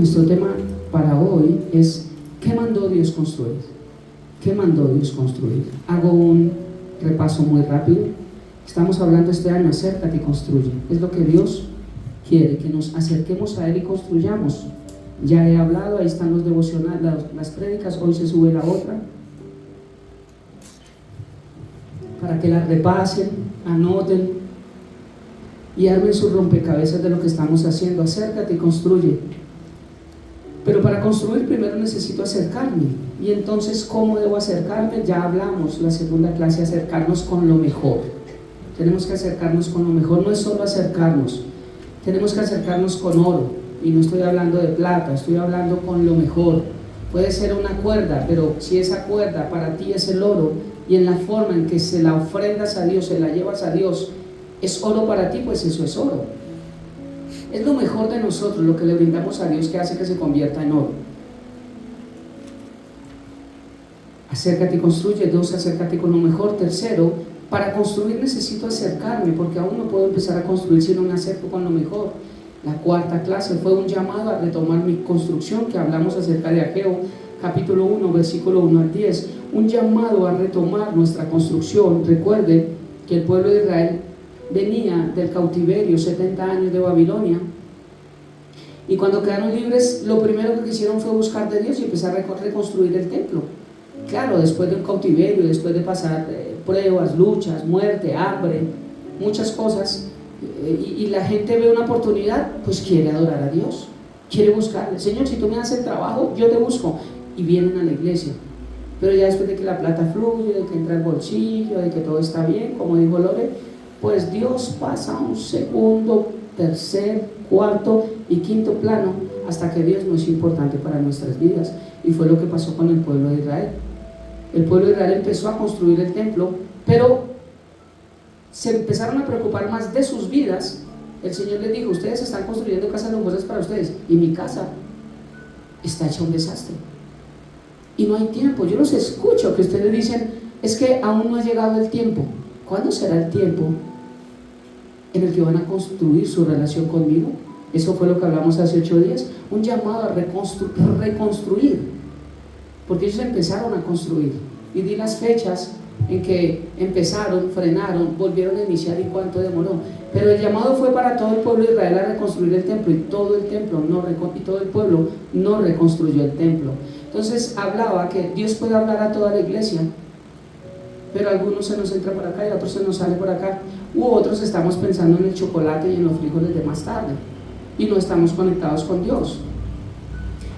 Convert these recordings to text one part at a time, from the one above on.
Nuestro tema para hoy es: ¿qué mandó Dios construir? ¿Qué mandó Dios construir? Hago un repaso muy rápido. Estamos hablando este año: acércate y construye. Es lo que Dios quiere, que nos acerquemos a Él y construyamos. Ya he hablado, ahí están los devocionales, las prédicas, hoy se sube la otra, para que las repasen, anoten y armen sus rompecabezas de lo que estamos haciendo. Acércate y construye. Pero para construir primero necesito acercarme. Y entonces, ¿cómo debo acercarme? Ya hablamos la segunda clase, acercarnos con lo mejor. Tenemos que acercarnos con lo mejor. No es solo acercarnos, tenemos que acercarnos con oro. Y no estoy hablando de plata, estoy hablando con lo mejor. Puede ser una cuerda, pero si esa cuerda para ti es el oro, y en la forma en que se la ofrendas a Dios, se la llevas a Dios, es oro para ti, pues eso es oro. Es lo mejor de nosotros, lo que le brindamos a Dios, que hace que se convierta en oro. Acércate y construye. 2, acércate con lo mejor. 3, para construir necesito acercarme, porque aún no puedo empezar a construir si no me acerco con lo mejor. La 4ª clase fue un llamado a retomar mi construcción, que hablamos acerca de Ageo, capítulo 1, versículo 1 al 10. Un llamado a retomar nuestra construcción. Recuerde que el pueblo de Israel venía del cautiverio, 70 años de Babilonia, y cuando quedaron libres, lo primero que quisieron fue buscar de Dios y empezar a reconstruir el templo. Claro, después de un cautiverio, después de pasar pruebas, luchas, muerte, hambre, muchas cosas, y la gente ve una oportunidad, pues quiere adorar a Dios, quiere buscarle. Señor, si tú me das el trabajo, yo te busco. Y vienen a la iglesia. Pero ya después de que la plata fluye, de que entra el bolsillo, de que todo está bien, como dijo Lore, pues Dios pasa a un segundo, tercer, cuarto y quinto plano, hasta que Dios no es importante para nuestras vidas. Y fue lo que pasó con el pueblo de Israel. El pueblo de Israel empezó a construir el templo, pero se empezaron a preocupar más de sus vidas. El Señor les dijo: ustedes están construyendo casas lujosas para ustedes, y mi casa está hecha un desastre. Y no hay tiempo. Yo los escucho que ustedes dicen: es que aún no ha llegado el tiempo. ¿Cuándo será el tiempo en el que van a construir su relación conmigo? Eso fue lo que hablamos hace 8 días. Un llamado a reconstruir, porque ellos empezaron a construir, y di las fechas en que empezaron, frenaron, volvieron a iniciar y cuánto demoró. Pero el llamado fue para todo el pueblo de Israel a reconstruir el templo, y todo el pueblo no reconstruyó el templo. Entonces hablaba que Dios puede hablar a toda la iglesia, pero algunos se nos entra por acá y otros se nos sale por acá, u otros estamos pensando en el chocolate y en los frijoles de más tarde, y no estamos conectados con Dios.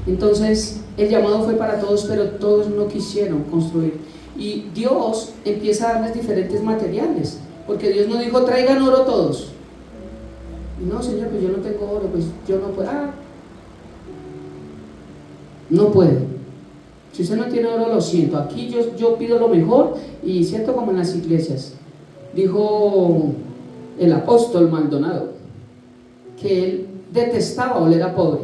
Entonces el llamado fue para todos, pero todos no quisieron construir, y Dios empieza a darles diferentes materiales, porque Dios no dijo: traigan oro todos. Y no, Señor, pues yo no tengo oro, pues yo no puedo. No puede. Si usted no tiene oro, lo siento, aquí yo pido lo mejor. Y cierto, como en las iglesias, dijo el apóstol Maldonado que él detestaba oler a pobre.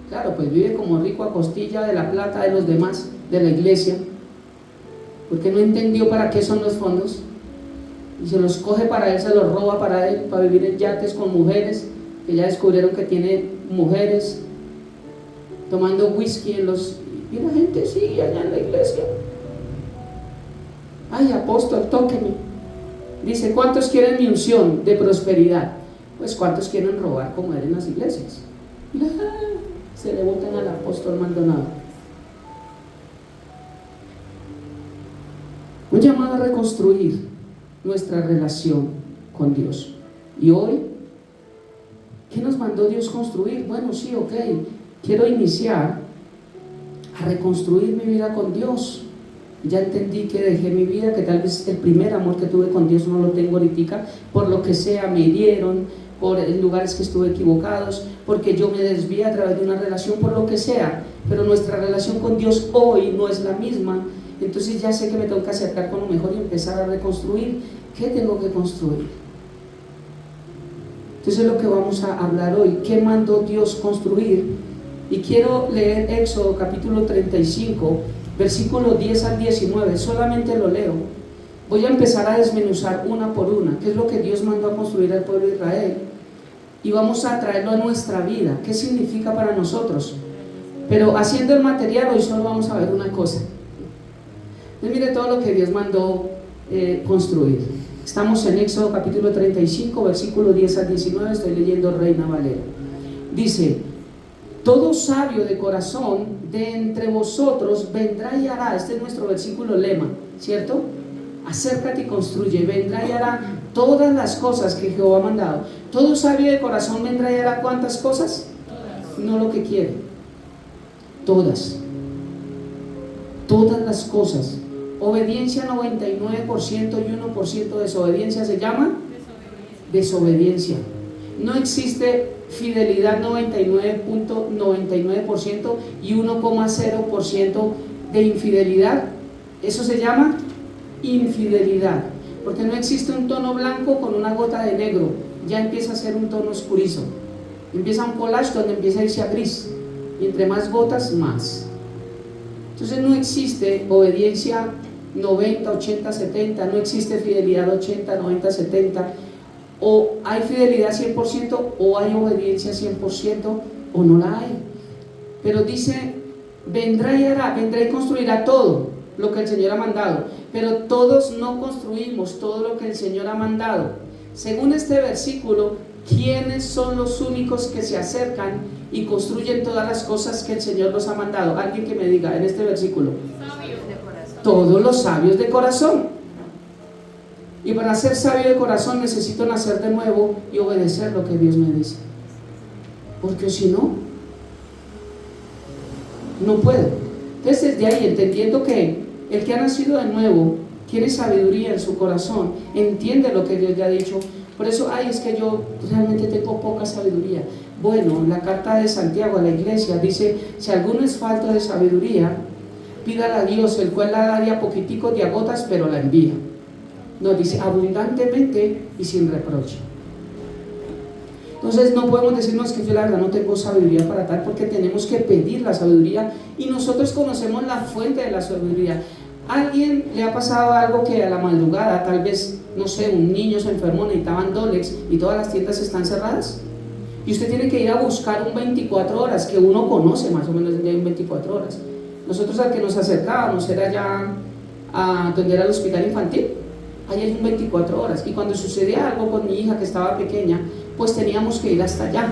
Claro, pues vive como rico a costilla de la plata de los demás, de la iglesia, porque no entendió para qué son los fondos, y se los coge para él, se los roba para él, para vivir en yates con mujeres, que ya descubrieron que tiene mujeres, tomando whisky y la gente sigue allá en la iglesia. Ay, apóstol, tóqueme. Dice: ¿cuántos quieren mi unción de prosperidad? Pues ¿cuántos quieren robar como él en las iglesias? Se le botan al apóstol Maldonado. Un llamado a reconstruir nuestra relación con Dios. Y hoy, ¿qué nos mandó Dios construir? Bueno, sí, ok, quiero iniciar a reconstruir mi vida con Dios. Ya entendí que dejé mi vida, que tal vez el primer amor que tuve con Dios no lo tengo ahorita, por lo que sea me hirieron, por lugares que estuve equivocados, porque yo me desvié a través de una relación, por lo que sea, pero nuestra relación con Dios hoy no es la misma. Entonces ya sé que me tengo que acercar con lo mejor y empezar a reconstruir. ¿Qué tengo que construir? Entonces es lo que vamos a hablar hoy. ¿Qué mandó Dios construir? Y quiero leer Éxodo capítulo 35, versículo 10 al 19, solamente lo leo. Voy a empezar a desmenuzar una por una, qué es lo que Dios mandó a construir al pueblo de Israel. y vamos a traerlo a nuestra vida. ¿Qué significa para nosotros? Pero haciendo el material, hoy solo vamos a ver una cosa. Entonces, mire todo lo que Dios mandó construir. Estamos en Éxodo capítulo 35, versículo 10 al 19, estoy leyendo Reina Valera. Dice: todo sabio de corazón de entre vosotros vendrá y hará, este es nuestro versículo lema, ¿cierto? Acércate y construye, vendrá y hará todas las cosas que Jehová ha mandado. Todo sabio de corazón vendrá y hará, ¿cuántas cosas? Todas. No lo que quiere, todas las cosas. Obediencia 99% y 1% desobediencia se llama desobediencia. No existe fidelidad 99.99% y 1,0% de infidelidad. Eso se llama infidelidad, porque no existe un tono blanco con una gota de negro, ya empieza a ser un tono oscurizo, empieza un collage donde empieza a irse a gris, y entre más gotas más. Entonces no existe obediencia 90, 80, 70, no existe fidelidad 80, 90, 70, o hay fidelidad 100% o hay obediencia 100% o no la hay. Pero dice: vendrá y hará, vendrá y construirá todo lo que el Señor ha mandado, pero todos no construimos todo lo que el Señor ha mandado. Según este versículo, ¿quiénes son los únicos que se acercan y construyen todas las cosas que el Señor nos ha mandado? Alguien que me diga en este versículo. Sabios de corazón. Todos los sabios de corazón. Y para ser sabio de corazón necesito nacer de nuevo y obedecer lo que Dios me dice, porque si no, no puedo. Entonces, desde ahí, entendiendo que el que ha nacido de nuevo tiene sabiduría en su corazón, entiende lo que Dios le ha dicho. Por eso, es que yo realmente tengo poca sabiduría. Bueno, la carta de Santiago a la iglesia dice: si alguno es falto de sabiduría, pídala a Dios, el cual la daría poquitico de a gotas, pero la envía. No, dice abundantemente y sin reproche. Entonces no podemos decirnos que yo la verdad no tengo sabiduría para tal, porque tenemos que pedir la sabiduría, y nosotros conocemos la fuente de la sabiduría. ¿A alguien le ha pasado algo que a la madrugada, tal vez, no sé, un niño se enfermó, necesitaban Dolex y todas las tiendas están cerradas? Y usted tiene que ir a buscar un 24 horas, que uno conoce más o menos donde hay un 24 horas. Nosotros al que nos acercábamos era ya a donde era el hospital infantil. Ahí hay un 24 horas, y cuando sucedía algo con mi hija que estaba pequeña, pues teníamos que ir hasta allá,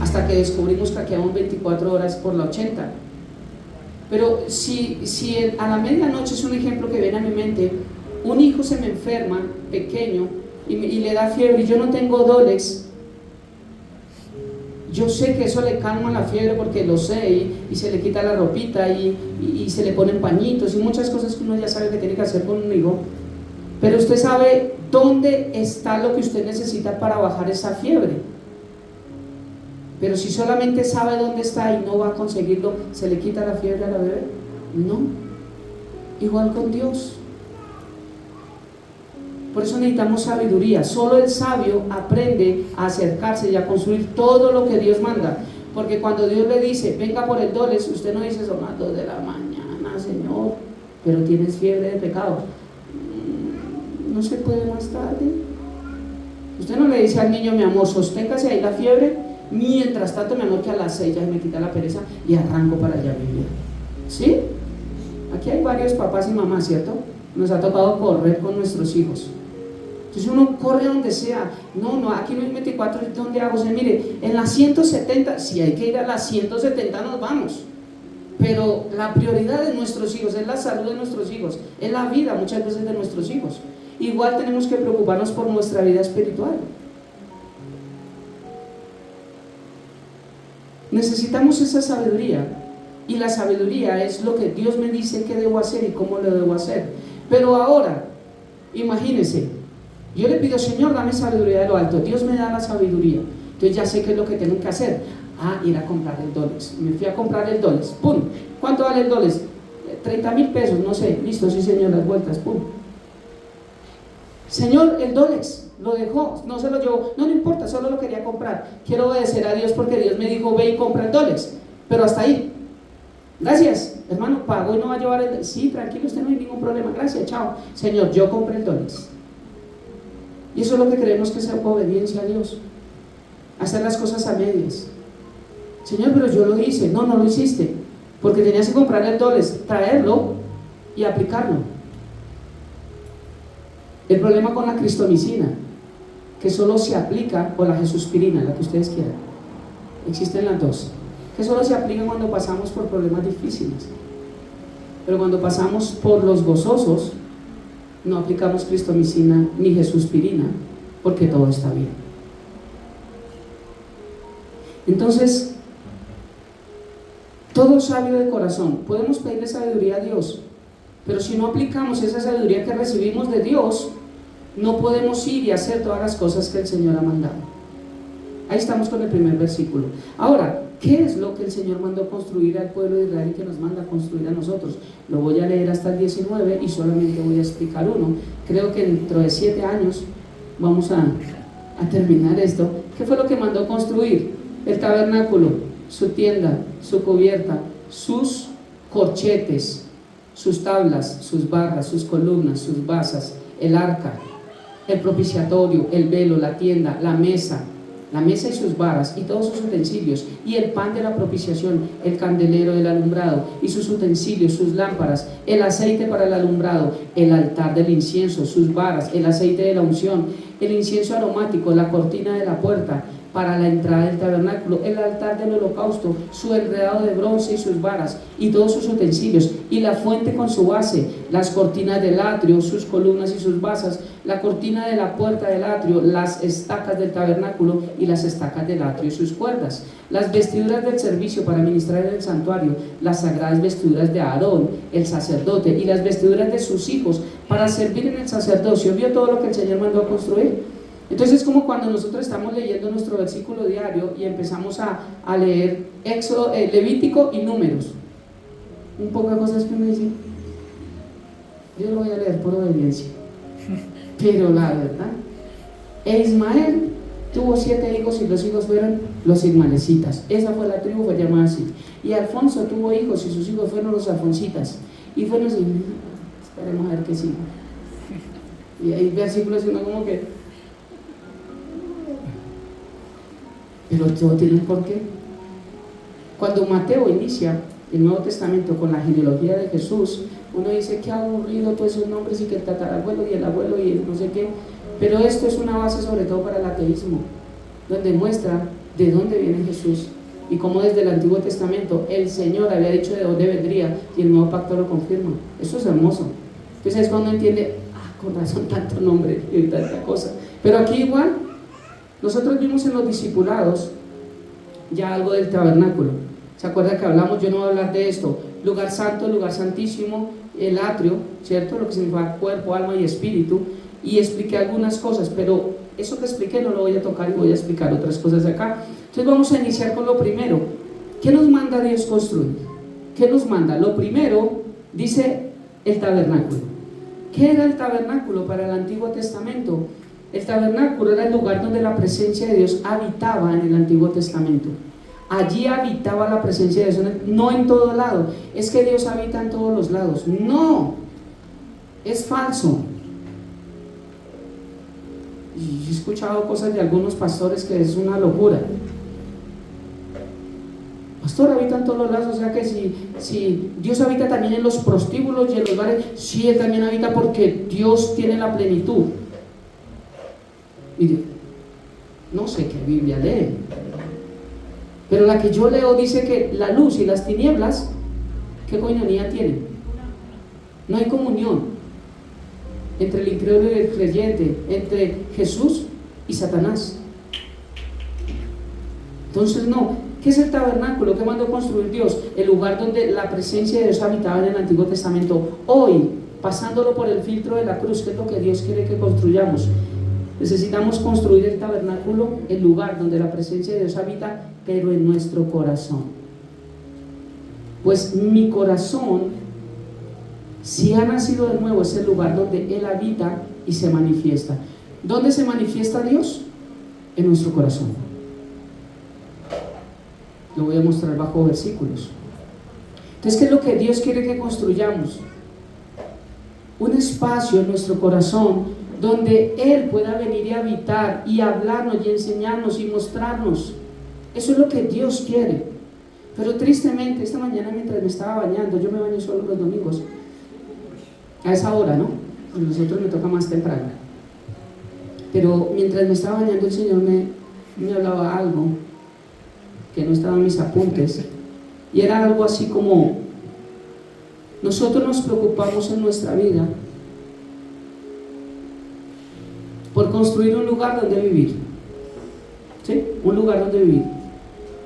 hasta que descubrimos que aquí hay un 24 horas por la 80. Pero si a la medianoche, es un ejemplo que viene a mi mente, un hijo se me enferma, pequeño, y le da fiebre, y yo no tengo Dolex, yo sé que eso le calma la fiebre porque lo sé, y se le quita la ropita, y se le ponen pañitos, y muchas cosas que uno ya sabe que tiene que hacer con un hijo. Pero usted sabe dónde está lo que usted necesita para bajar esa fiebre. Pero si solamente sabe dónde está y no va a conseguirlo, ¿se le quita la fiebre a la bebé? No. Igual con Dios. Por eso necesitamos sabiduría. Solo el sabio aprende a acercarse y a construir todo lo que Dios manda. Porque cuando Dios le dice: venga por el Dolex, usted no dice: son las 2 de la mañana, Señor, pero tienes fiebre de pecado. No se puede más tarde. Usted no le dice al niño: mi amor, sosténgase ahí la fiebre, mientras tanto, mi amor, que a las 6 ya me quita la pereza y arranco para allá, mi vida. ¿Sí? Aquí hay varios papás y mamás, ¿cierto? Nos ha tocado correr con nuestros hijos. Entonces uno corre donde sea. No, aquí no hay 24, ¿dónde hago? O sea, mire, en las 170, si hay que ir a las 170 nos vamos. Pero la prioridad de nuestros hijos es la salud de nuestros hijos, es la vida muchas veces de nuestros hijos. Igual tenemos que preocuparnos por nuestra vida espiritual. Necesitamos esa sabiduría, y la sabiduría es lo que Dios me dice que debo hacer y cómo lo debo hacer. Pero ahora, imagínense, yo le pido: Señor, dame sabiduría de lo alto. Dios me da la sabiduría, entonces ya sé qué es lo que tengo que hacer. Ir a comprar el Dolex. Me fui a comprar el Dolex. ¡Pum! ¿Cuánto vale el Dolex? 30,000 pesos, no sé. Listo, sí señor, las vueltas. ¡Pum! Señor, el Dolex lo dejó, no se lo llevó. No importa, solo lo quería comprar. Quiero obedecer a Dios porque Dios me dijo: ve y compra el Dolex. Pero hasta ahí. Gracias, hermano, pago y no va a llevar el... Sí, tranquilo, usted no hay ningún problema. Gracias, chao. Señor, yo compré el Dolex. Y eso es lo que creemos que es obediencia a Dios. hacer las cosas a medias. Señor, pero yo lo hice. No, no lo hiciste, porque tenías que comprar el dobles, traerlo y aplicarlo. El problema con la cristomicina, que solo se aplica, o la jesuspirina, la que ustedes quieran, existen las dos, que solo se aplica cuando pasamos por problemas difíciles, pero cuando pasamos por los gozosos, no aplicamos cristomicina ni jesuspirina, porque todo está bien. Entonces, todo sabio de corazón, podemos pedirle sabiduría a Dios, pero si no aplicamos esa sabiduría que recibimos de Dios, no podemos ir y hacer todas las cosas que el Señor ha mandado. Ahí estamos con el primer versículo. Ahora, ¿qué es lo que el Señor mandó construir al pueblo de Israel y que nos manda construir a nosotros? Lo voy a leer hasta el 19 y solamente voy a explicar uno. Creo que dentro de 7 años vamos a terminar esto. ¿Qué fue lo que mandó construir? El tabernáculo, su tienda, su cubierta, sus corchetes, sus tablas, sus barras, sus columnas, sus basas, el arca, el propiciatorio, el velo, la tienda, la mesa y sus varas y todos sus utensilios, y el pan de la propiciación, el candelero del alumbrado y sus utensilios, sus lámparas, el aceite para el alumbrado, el altar del incienso, sus varas, el aceite de la unción, el incienso aromático, la cortina de la puerta para la entrada del tabernáculo, el altar del holocausto, su enredado de bronce y sus varas y todos sus utensilios, y la fuente con su base, las cortinas del atrio, sus columnas y sus basas, la cortina de la puerta del atrio, las estacas del tabernáculo y las estacas del atrio y sus cuerdas, las vestiduras del servicio para ministrar en el santuario, las sagradas vestiduras de Aarón, el sacerdote, y las vestiduras de sus hijos para servir en el sacerdocio. ¿Vio todo lo que el Señor mandó a construir? Entonces es como cuando nosotros estamos leyendo nuestro versículo diario y empezamos a leer Éxodo, Levítico y Números. Un poco de cosas que me dicen, yo lo voy a leer por obediencia. Pero la verdad, Ismael tuvo 7 hijos y los hijos fueron los ismaelecitas. Esa fue la tribu, fue llamada así. Y Alfonso tuvo hijos y sus hijos fueron los alfonsitas. Y fueron así, esperemos a ver qué sigue. Y hay versículos y uno como que... Pero todo tiene un porqué. Cuando Mateo inicia el Nuevo Testamento con la genealogía de Jesús, uno dice que aburrido todos esos nombres y que el tatarabuelo y el abuelo y el no sé qué, pero esto es una base sobre todo para el ateísmo, donde muestra de dónde viene Jesús y cómo desde el Antiguo Testamento el Señor había dicho de dónde vendría y el Nuevo Pacto lo confirma. Eso es hermoso. Entonces es cuando entiende, con razón tanto nombre y tanta cosa. Pero aquí igual, nosotros vimos en los discipulados ya algo del tabernáculo. ¿Se acuerda que hablamos? Yo no voy a hablar de esto. Lugar santo, lugar santísimo, el atrio, ¿cierto? Lo que significa cuerpo, alma y espíritu. Y expliqué algunas cosas, pero eso que expliqué no lo voy a tocar y voy a explicar otras cosas de acá. Entonces vamos a iniciar con lo primero. ¿Qué nos manda Dios construir? ¿Qué nos manda? Lo primero, dice el tabernáculo. ¿Qué era el tabernáculo para el Antiguo Testamento? El tabernáculo era el lugar donde la presencia de Dios habitaba en el Antiguo Testamento. Allí habitaba la presencia de Dios, no en todo lado. Es que Dios habita en todos los lados. No, es falso. Y he escuchado cosas de algunos pastores que es una locura. Pastor, habita en todos los lados, o sea que si Dios habita también en los prostíbulos y en los bares, sí, Él también habita porque Dios tiene la plenitud. Y no sé qué Biblia lee, pero la que yo leo dice que la luz y las tinieblas, ¿qué coinonía tienen? No hay comunión entre el incrédulo y el creyente, entre Jesús y Satanás. Entonces no. ¿Qué es el tabernáculo? ¿Qué mandó construir Dios? El lugar donde la presencia de Dios habitaba en el Antiguo Testamento. Hoy, pasándolo por el filtro de la cruz, ¿qué es lo que Dios quiere que construyamos? Necesitamos construir el tabernáculo, el lugar donde la presencia de Dios habita, pero en nuestro corazón. Pues mi corazón, si ha nacido de nuevo, es el lugar donde Él habita y se manifiesta. ¿Dónde se manifiesta Dios? En nuestro corazón. Lo voy a mostrar bajo versículos. Entonces, ¿qué es lo que Dios quiere que construyamos? Un espacio en nuestro corazón donde Él pueda venir y habitar y hablarnos y enseñarnos y mostrarnos. Eso es lo que Dios quiere. Pero tristemente, esta mañana mientras me estaba bañando, yo me baño solo los domingos, a esa hora, ¿no? A nosotros me toca más temprano. Pero mientras me estaba bañando, el Señor me hablaba algo que no estaba en mis apuntes, y era algo así como: nosotros nos preocupamos en nuestra vida por construir un lugar donde vivir, ¿sí? Un lugar donde vivir.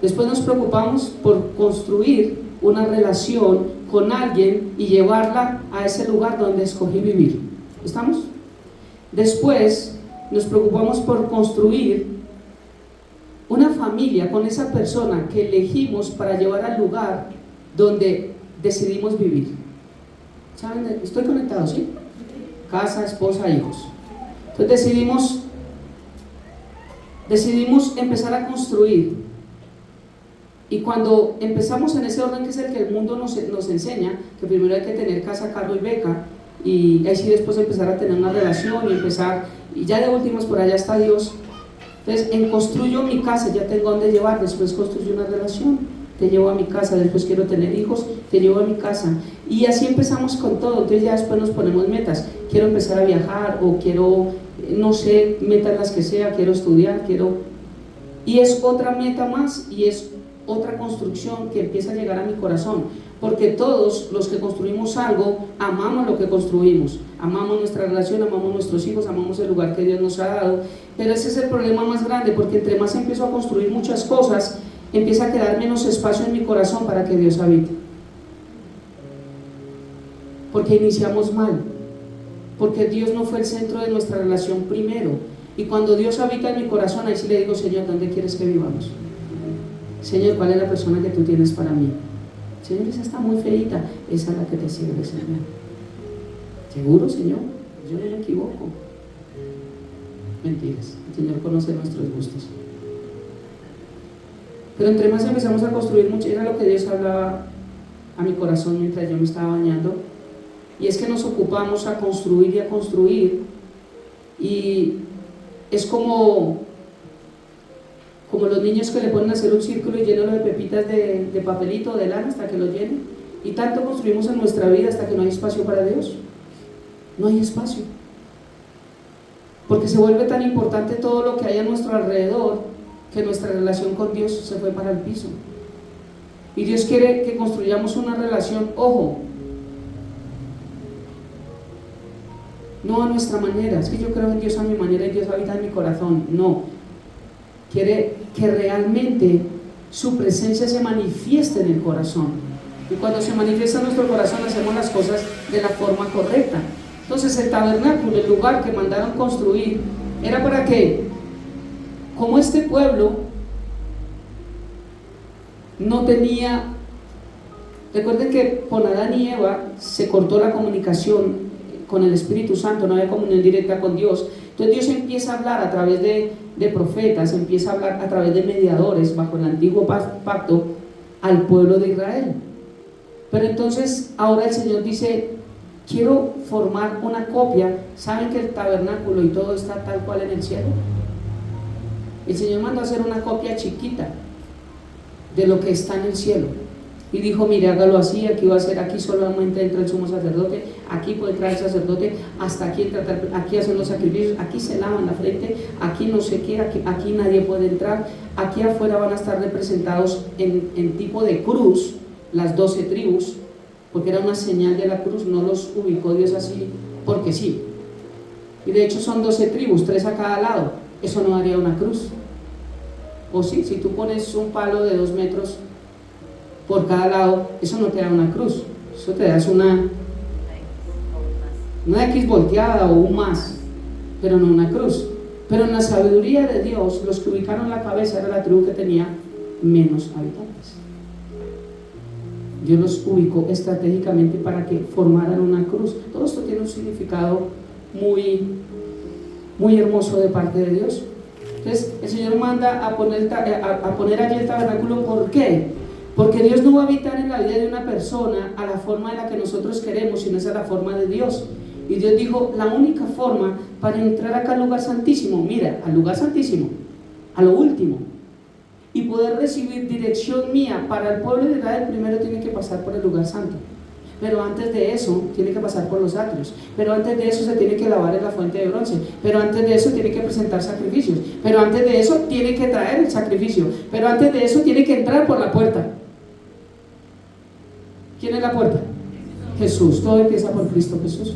Después nos preocupamos por construir una relación con alguien y llevarla a ese lugar donde escogí vivir. ¿Estamos? Después nos preocupamos por construir una familia con esa persona que elegimos para llevar al lugar donde decidimos vivir. ¿Saben? Estoy conectado, ¿sí? Casa, esposa, hijos. Entonces decidimos empezar a construir. Y cuando empezamos en ese orden, que es el que el mundo nos enseña, que primero hay que tener casa, carro y beca, y ahí sí después empezar a tener una relación y ya de últimas por allá está Dios. Entonces, construyo mi casa, ya tengo dónde llevar, después construyo una relación, te llevo a mi casa, después quiero tener hijos, te llevo a mi casa, y así empezamos con todo. Entonces ya después nos ponemos metas: quiero empezar a viajar, o quiero, no sé, metas las que sea, quiero estudiar, y es otra meta más, y es otra construcción que empieza a llegar a mi corazón, porque todos los que construimos algo amamos lo que construimos, amamos nuestra relación, amamos nuestros hijos, amamos el lugar que Dios nos ha dado. Pero ese es el problema más grande, porque entre más empiezo a construir muchas cosas, empieza a quedar menos espacio en mi corazón para que Dios habite, porque iniciamos mal, porque Dios no fue el centro de nuestra relación primero. Y cuando Dios habita en mi corazón, ahí sí le digo: Señor, ¿dónde quieres que vivamos? Señor, ¿cuál es la persona que tú tienes para mí? Señor, esa está muy feita, esa es la que te sirve, Señor. ¿Seguro, Señor? Yo no me equivoco. Mentiras, el Señor conoce nuestros gustos. Pero entre más empezamos a construir mucho, era lo que Dios hablaba a mi corazón mientras yo me estaba bañando, y es que nos ocupamos a construir y a construir, y es como los niños que le ponen a hacer un círculo y llenarlo de pepitas de papelito, de lana, hasta que lo llenen. Y tanto construimos en nuestra vida hasta que no hay espacio para Dios. No hay espacio, porque se vuelve tan importante todo lo que hay a nuestro alrededor, que nuestra relación con Dios se fue para el piso. Y Dios quiere que construyamos una relación, ojo, no a nuestra manera. Es que yo creo en Dios a mi manera y Dios habita en mi corazón. No, quiere que realmente su presencia se manifieste en el corazón, y cuando se manifiesta en nuestro corazón hacemos las cosas de la forma correcta. Entonces el tabernáculo, el lugar que mandaron construir, era para que, como este pueblo no tenía, recuerden que con Adán y Eva se cortó la comunicación con el Espíritu Santo, no había comunión directa con Dios. Entonces Dios empieza a hablar a través de profetas, empieza a hablar a través de mediadores bajo el antiguo pacto al pueblo de Israel. Pero entonces ahora el Señor dice: quiero formar una copia. ¿Saben que el tabernáculo y todo está tal cual en el cielo? El Señor mandó a hacer una copia chiquita de lo que está en el cielo, y dijo: mire, hágalo así, aquí va a ser, aquí solamente entra el sumo sacerdote, aquí puede entrar el sacerdote, hasta aquí entra, aquí hacen los sacrificios, aquí se lavan la frente, aquí no sé qué, aquí nadie puede entrar, aquí afuera van a estar representados en tipo de cruz las 12 tribus, porque era una señal de la cruz. No los ubicó Dios así porque sí, y de hecho son 12 tribus, 3 a cada lado. Eso no haría una cruz, o sí, si tú pones un palo de 2 metros por cada lado, eso no te da una cruz, eso te da una X volteada o un más, pero no una cruz. Pero en la sabiduría de Dios, los que ubicaron la cabeza era la tribu que tenía menos habitantes. Dios los ubicó estratégicamente para que formaran una cruz. Todo esto tiene un significado muy, muy hermoso de parte de Dios. Entonces el Señor manda a poner allí el tabernáculo. ¿Por qué? Porque Dios no va a habitar en la vida de una persona a la forma en la que nosotros queremos, sino es a la forma de Dios. Y Dios dijo, la única forma para entrar acá al lugar santísimo, mira, al lugar santísimo, a lo último, y poder recibir dirección mía para el pueblo de Israel, primero tiene que pasar por el lugar santo. Pero antes de eso tiene que pasar por los atrios, pero antes de eso se tiene que lavar en la fuente de bronce, pero antes de eso tiene que presentar sacrificios, pero antes de eso tiene que traer el sacrificio, pero antes de eso tiene que entrar por la puerta. ¿Quién es la puerta? Jesús. Todo empieza por Cristo Jesús.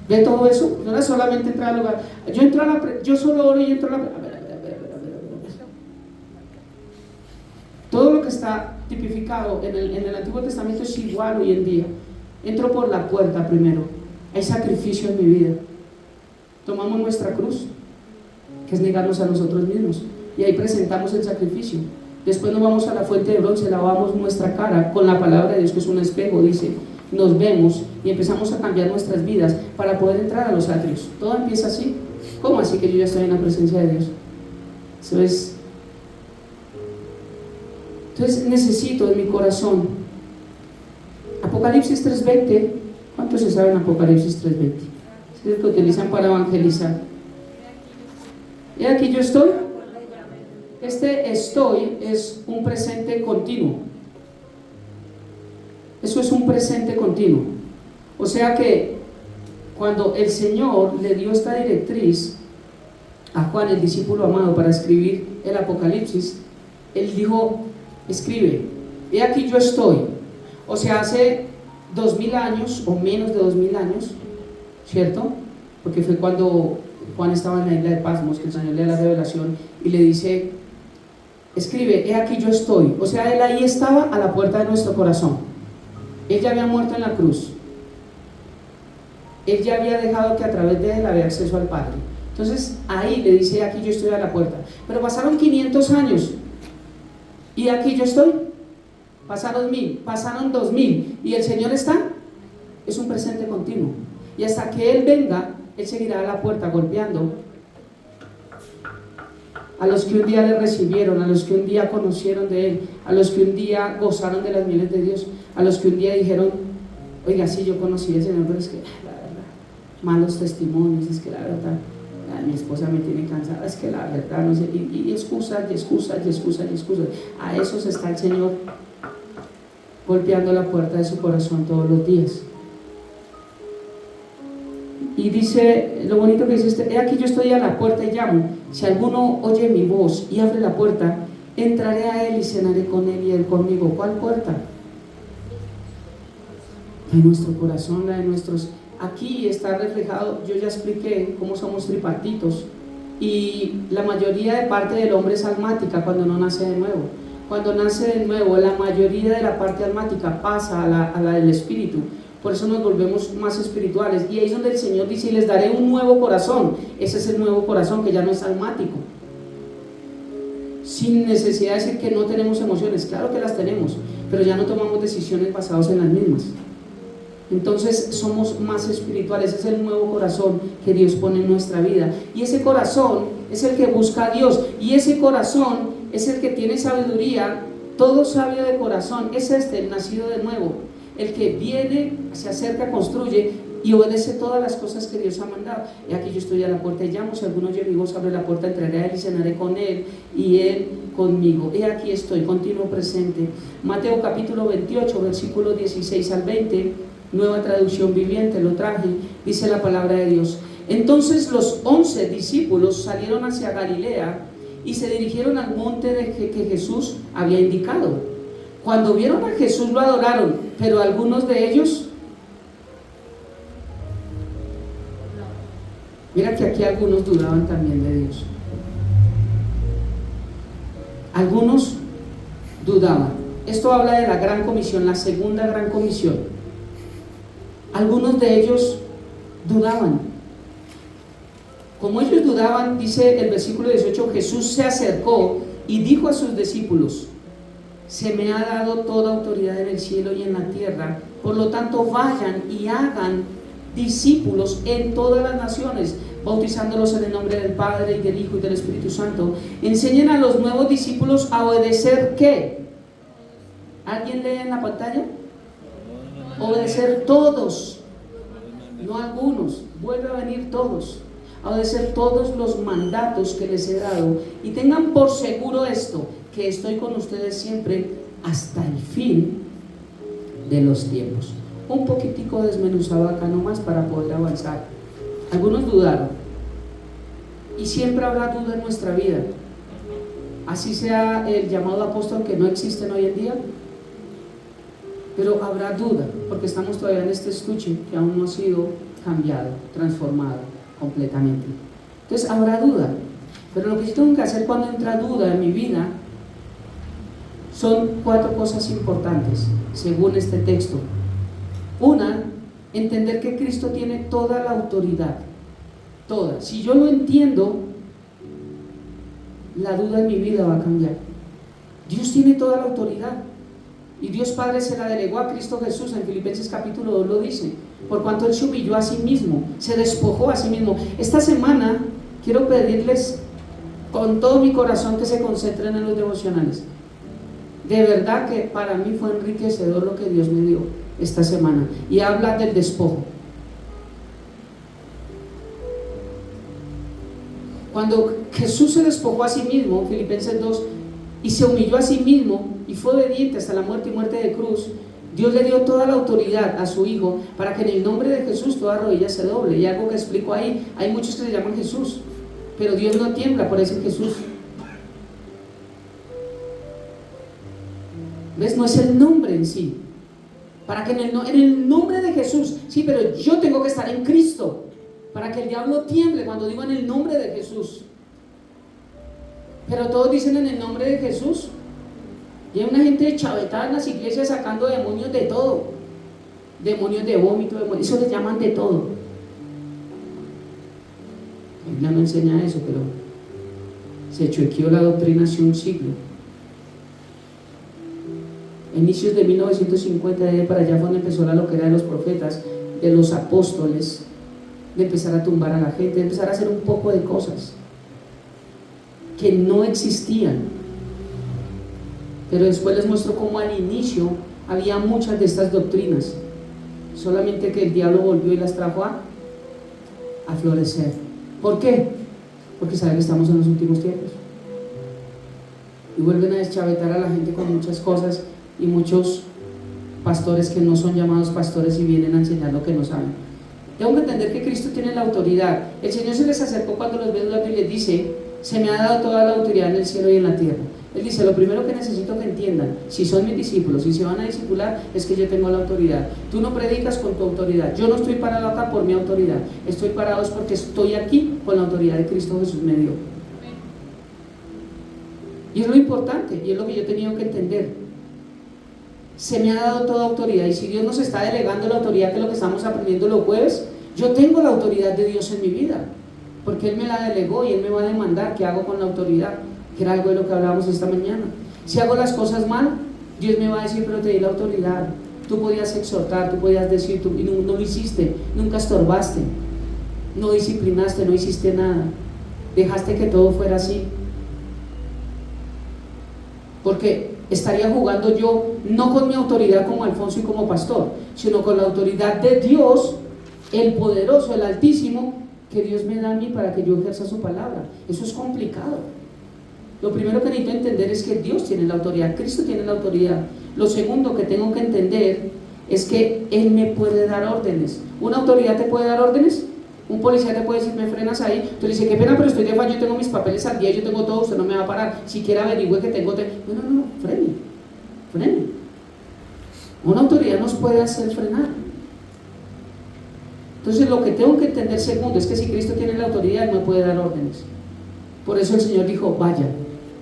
¿Ve todo eso? No era solamente entrar al lugar. Yo solo oro y entro a la... Todo lo que está tipificado en el Antiguo Testamento es igual hoy en día. Entro por la puerta primero. Hay sacrificio en mi vida. Tomamos nuestra cruz, que es negarnos a nosotros mismos, y ahí presentamos el sacrificio. Después nos vamos a la fuente de bronce, lavamos nuestra cara con la palabra de Dios, que es un espejo, dice, nos vemos y empezamos a cambiar nuestras vidas para poder entrar a los atrios. Todo empieza así. ¿Cómo así que yo ya estoy en la presencia de Dios? Eso es. Entonces necesito en mi corazón Apocalipsis 3:20. ¿Cuántos se saben Apocalipsis 3:20? Es el que utilizan para evangelizar. Y aquí yo estoy. Este estoy es un presente continuo. Eso es un presente continuo. O sea que cuando el Señor le dio esta directriz a Juan, el discípulo amado, para escribir el Apocalipsis, Él dijo, escribe, he aquí yo estoy. O sea, hace 2000 años o menos de 2000 años, ¿cierto? Porque fue cuando Juan estaba en la isla de Patmos que el Señor le da la revelación y le dice, escribe, he aquí yo estoy. O sea, Él ahí estaba a la puerta de nuestro corazón. Él ya había muerto en la cruz. Él ya había dejado que a través de Él había acceso al Padre. Entonces ahí le dice, aquí yo estoy a la puerta. Pero pasaron 500 años y aquí yo estoy. Pasaron 1000, pasaron 2000 y el Señor está. Es un presente continuo. Y hasta que Él venga, Él seguirá a la puerta golpeando a los que un día le recibieron, a los que un día conocieron de Él, a los que un día gozaron de las mieles de Dios, a los que un día dijeron, oiga, sí, yo conocí al Señor, pero es que la verdad, malos testimonios, es que la verdad, mi esposa me tiene cansada, es que la verdad, no sé, y excusas, y excusas, y excusas, y excusas. A esos está el Señor golpeando la puerta de su corazón todos los días. Y dice, lo bonito que dice he aquí yo estoy a la puerta y llamo, si alguno oye mi voz y abre la puerta, entraré a él y cenaré con él y él conmigo. ¿Cuál puerta? De nuestro corazón, la de nuestros. Aquí está reflejado, yo ya expliqué cómo somos tripartitos, y la mayoría de parte del hombre es almática cuando no nace de nuevo. Cuando nace de nuevo, la mayoría de la parte almática pasa a la del espíritu. Por eso nos volvemos más espirituales, y ahí es donde el Señor dice, y les daré un nuevo corazón. Ese es el nuevo corazón que ya no es almático, sin necesidad de decir que no tenemos emociones. Claro que las tenemos, pero ya no tomamos decisiones basadas en las mismas. Entonces somos más espirituales. Es el nuevo corazón que Dios pone en nuestra vida, y ese corazón es el que busca a Dios, y ese corazón es el que tiene sabiduría. Todo sabio de corazón es el nacido de nuevo, el que viene, se acerca, construye y obedece todas las cosas que Dios ha mandado. Y aquí yo estoy a la puerta y llamo, si alguno oye mi voz, abre la puerta, entraré a él y cenaré con él y él conmigo. He aquí estoy, continuo presente. Mateo capítulo 28, versículos 16 al 20, nueva traducción viviente, lo traje, dice la palabra de Dios. Entonces los 11 discípulos salieron hacia Galilea y se dirigieron al monte que Jesús había indicado. Cuando vieron a Jesús lo adoraron, pero algunos de ellos, mira que aquí algunos dudaban también de Dios. Algunos dudaban. Esto habla de la gran comisión, la segunda gran comisión. Algunos de ellos dudaban. Como ellos dudaban, dice el versículo 18, Jesús se acercó y dijo a sus discípulos, se me ha dado toda autoridad en el cielo y en la tierra, por lo tanto vayan y hagan discípulos en todas las naciones, bautizándolos en el nombre del Padre y del Hijo y del Espíritu Santo. Enseñen a los nuevos discípulos a obedecer ¿qué? ¿Alguien lee en la pantalla? Obedecer todos vuelve a venir todos, a obedecer todos los mandatos que les he dado, y tengan por seguro esto, que estoy con ustedes siempre hasta el fin de los tiempos. Un poquitico desmenuzado acá nomás para poder avanzar. Algunos dudaron, y siempre habrá duda en nuestra vida, así sea el llamado apóstol que no existen hoy en día, pero habrá duda, porque estamos todavía en este estuche que aún no ha sido cambiado, transformado completamente. Entonces habrá duda, pero lo que yo tengo que hacer cuando entra duda en mi vida son 4 cosas importantes, según este texto. Una, entender que Cristo tiene toda la autoridad, toda. Si yo lo entiendo, la duda en mi vida va a cambiar. Dios tiene toda la autoridad, y Dios Padre se la delegó a Cristo Jesús. En Filipenses capítulo 2 lo dice, por cuanto Él se humilló a sí mismo, se despojó a sí mismo. Esta semana quiero pedirles con todo mi corazón que se concentren en los devocionales. De verdad que para mí fue enriquecedor lo que Dios me dio esta semana, y habla del despojo. Cuando Jesús se despojó a sí mismo, Filipenses 2, y se humilló a sí mismo y fue obediente hasta la muerte y muerte de cruz, Dios le dio toda la autoridad a su Hijo para que en el nombre de Jesús toda rodilla se doble. Y algo que explico ahí, hay muchos que le llaman Jesús, pero Dios no tiembla por decir Jesús. ¿Ves? No es el nombre en sí. Para que en el nombre de Jesús, sí, pero yo tengo que estar en Cristo para que el diablo tiemble cuando digo en el nombre de Jesús. Pero todos dicen en el nombre de Jesús, y hay una gente chavetada en las iglesias sacando demonios de todo, demonios de vómito, eso les llaman de todo. La Biblia no enseña eso, pero se choqueó la doctrina hace un siglo. Inicios de 1950, de para allá fue donde empezó la loquera de los profetas, de los apóstoles, de empezar a tumbar a la gente, de empezar a hacer un poco de cosas que no existían. Pero después les muestro cómo al inicio había muchas de estas doctrinas, solamente que el diablo volvió y las trajo a florecer. ¿Por qué? Porque saben que estamos en los últimos tiempos, y vuelven a deschavetar a la gente con muchas cosas, y muchos pastores que no son llamados pastores y vienen a enseñar lo que no saben. Tengo que entender que Cristo tiene la autoridad. El Señor se les acercó cuando los ve dudando y les dice: se me ha dado toda la autoridad en el cielo y en la tierra. Él dice: lo primero que necesito que entiendan, si son mis discípulos y se van a discipular, es que yo tengo la autoridad. Tú no predicas con tu autoridad. Yo no estoy parado acá por mi autoridad, estoy parado es porque estoy aquí con la autoridad de Cristo Jesús me dio. Y es lo importante, y es lo que yo he tenido que entender. Se me ha dado toda autoridad, y si Dios nos está delegando la autoridad, que es lo que estamos aprendiendo los jueves, yo tengo la autoridad de Dios en mi vida, porque Él me la delegó y Él me va a demandar qué hago con la autoridad, que era algo de lo que hablábamos esta mañana. Si hago las cosas mal, Dios me va a decir: pero te di la autoridad, tú podías exhortar, tú podías decir, tú no lo hiciste, nunca estorbaste, no disciplinaste, no hiciste nada, dejaste que todo fuera así. Porque estaría jugando yo no con mi autoridad como Alfonso y como pastor, sino con la autoridad de Dios, el poderoso, el altísimo, que Dios me da a mí para que yo ejerza su palabra. Eso es complicado. Lo primero que necesito entender es que Dios tiene la autoridad, Cristo tiene la autoridad. Lo segundo que tengo que entender es que Él me puede dar órdenes. ¿Una autoridad te puede dar órdenes? Un policía te puede decir: me frenas ahí. Tú le dices: qué pena, pero estoy de fallo, yo tengo mis papeles al día, yo tengo todo, usted no me va a parar, siquiera averigüe que tengo. No, frene. Una autoridad nos puede hacer frenar. Entonces lo que tengo que entender segundo es que si Cristo tiene la autoridad, Él me puede dar órdenes. Por eso el Señor dijo: vayan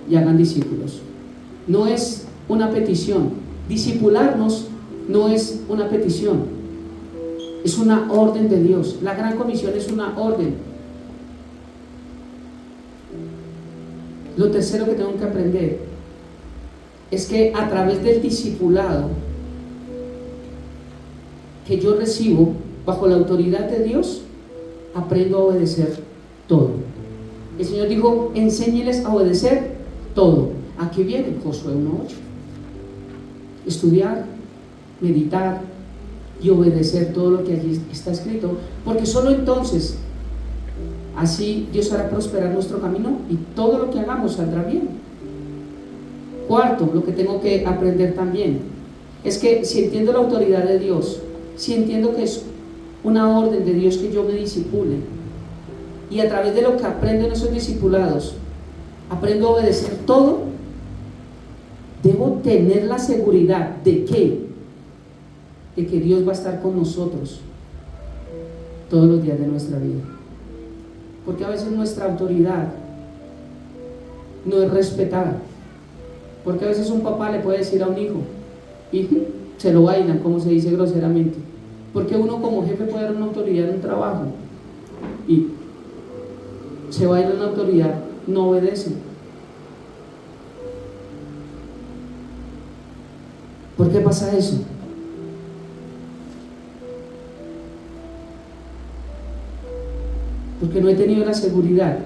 y hagan discípulos. No es una petición. Discipularnos no es una petición, es una orden de Dios. La gran comisión es una orden. Lo tercero que tengo que aprender es que a través del discipulado que yo recibo bajo la autoridad de Dios, aprendo a obedecer todo. El Señor dijo: enséñeles a obedecer todo. Aquí viene Josué 1:8. Estudiar, meditar, y obedecer todo lo que allí está escrito, porque solo entonces, así Dios hará prosperar nuestro camino y todo lo que hagamos saldrá bien. Cuarto, lo que tengo que aprender también es que si entiendo la autoridad de Dios, si entiendo que es una orden de Dios que yo me discipule, y a través de lo que aprendo en esos discipulados aprendo a obedecer todo, debo tener la seguridad de que Dios va a estar con nosotros todos los días de nuestra vida. Porque a veces nuestra autoridad no es respetada, porque a veces un papá le puede decir a un hijo y se lo bailan, como se dice groseramente, porque uno como jefe puede dar una autoridad en un trabajo y se baila una autoridad, no obedece. ¿Por qué pasa eso? Porque no he tenido la seguridad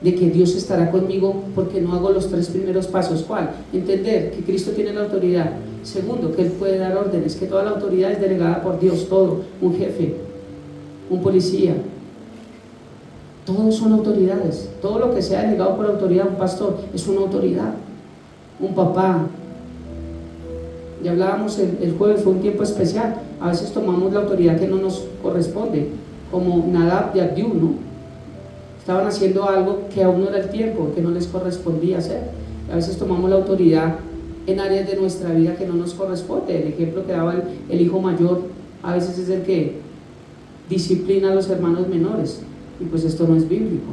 de que Dios estará conmigo, porque no hago los 3 primeros pasos. ¿Cuál? Entender que Cristo tiene la autoridad. Segundo, que Él puede dar órdenes, que toda la autoridad es delegada por Dios. Todo, un jefe, un policía, todos son autoridades. Todo lo que sea delegado por autoridad, un pastor, es una autoridad. Un papá. Ya hablábamos el jueves, fue un tiempo especial. A veces tomamos la autoridad que no nos corresponde, como Nadab y Abiú, ¿no? Estaban haciendo algo que aún no era el tiempo, que no les correspondía hacer. A veces tomamos la autoridad en áreas de nuestra vida que no nos corresponde. El ejemplo que daba el hijo mayor a veces es el que disciplina a los hermanos menores, y pues esto no es bíblico.